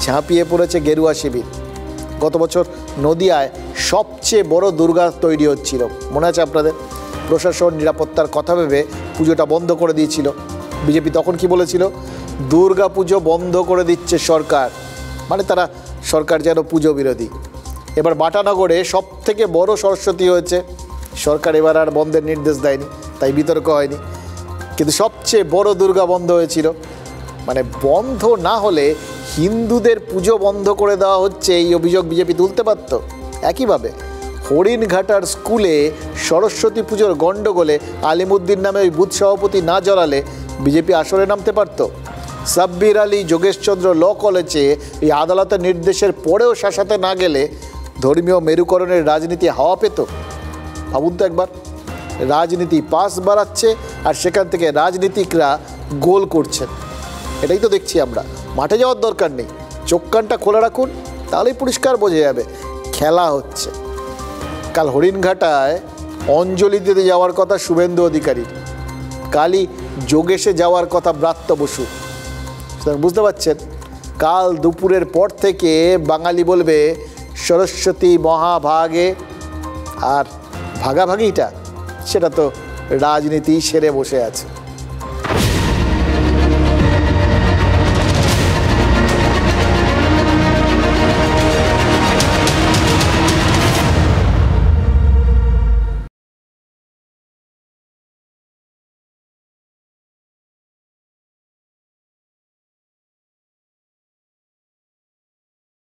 S2: ঝাঁপিয়ে পড়েছে গেরুয়া শিবির। গত বছর নদিয়ায় সবচেয়ে বড় দুর্গা তৈরি হচ্ছিল, মনে আছে আপনাদের? প্রশাসন নিরাপত্তার কথা ভেবে পুজোটা বন্ধ করে দিয়েছিল। বিজেপি তখন কি বলেছিল? দুর্গা পুজো বন্ধ করে দিচ্ছে সরকার, মানে তারা সরকার যেন পুজো বিরোধী। এবার বাটানগরে সব থেকে বড় সরস্বতী হয়েছে, সরকার এবার আর বন্ধের নির্দেশ দেয়নি, তাই বিতর্ক হয়নি। কিন্তু সবচেয়ে বড় দুর্গা বন্ধ হয়েছিল। মানে বন্ধ না হলে হিন্দুদের পুজো বন্ধ করে দেওয়া হচ্ছে, এই অভিযোগ বিজেপি তুলতে পারত। একইভাবে হরিণঘাটার স্কুলে সরস্বতী পুজোর গণ্ডগোলে আলিমুদ্দিন নামে ওই বুথ সভাপতি না জড়ালে বিজেপি আসরে নামতে পারত। সাব্বির আলী যোগেশচন্দ্র ল কলেজে এই আদালতের নির্দেশের পরেও শাসাতে না গেলে ধর্মীয় মেরুকরণের রাজনীতি হাওয়া পেত। ভাবুন তো একবার, রাজনীতি পাস বাড়াচ্ছে আর সেখান থেকে রাজনীতিকরা গোল করছেন। এটাই তো দেখছি আমরা। মাঠে যাওয়ার দরকার নেই, চোখ কানটা খোলা রাখুন, তাহলেই পরিষ্কার বোঝা যাবে খেলা হচ্ছে। কাল হরিণঘাটায় অঞ্জলি দিতে যাওয়ার কথা শুভেন্দু অধিকারীর, কালই যোগেশে যাওয়ার কথা ব্রাত্য বসু। বুঝতে পারছেন, কাল দুপুরের পর থেকে বাঙালি বলবে সরস্বতী মহাভাগে, আর ভাগাভাগিটা সেটা তো রাজনীতি সেরে বসে আছে।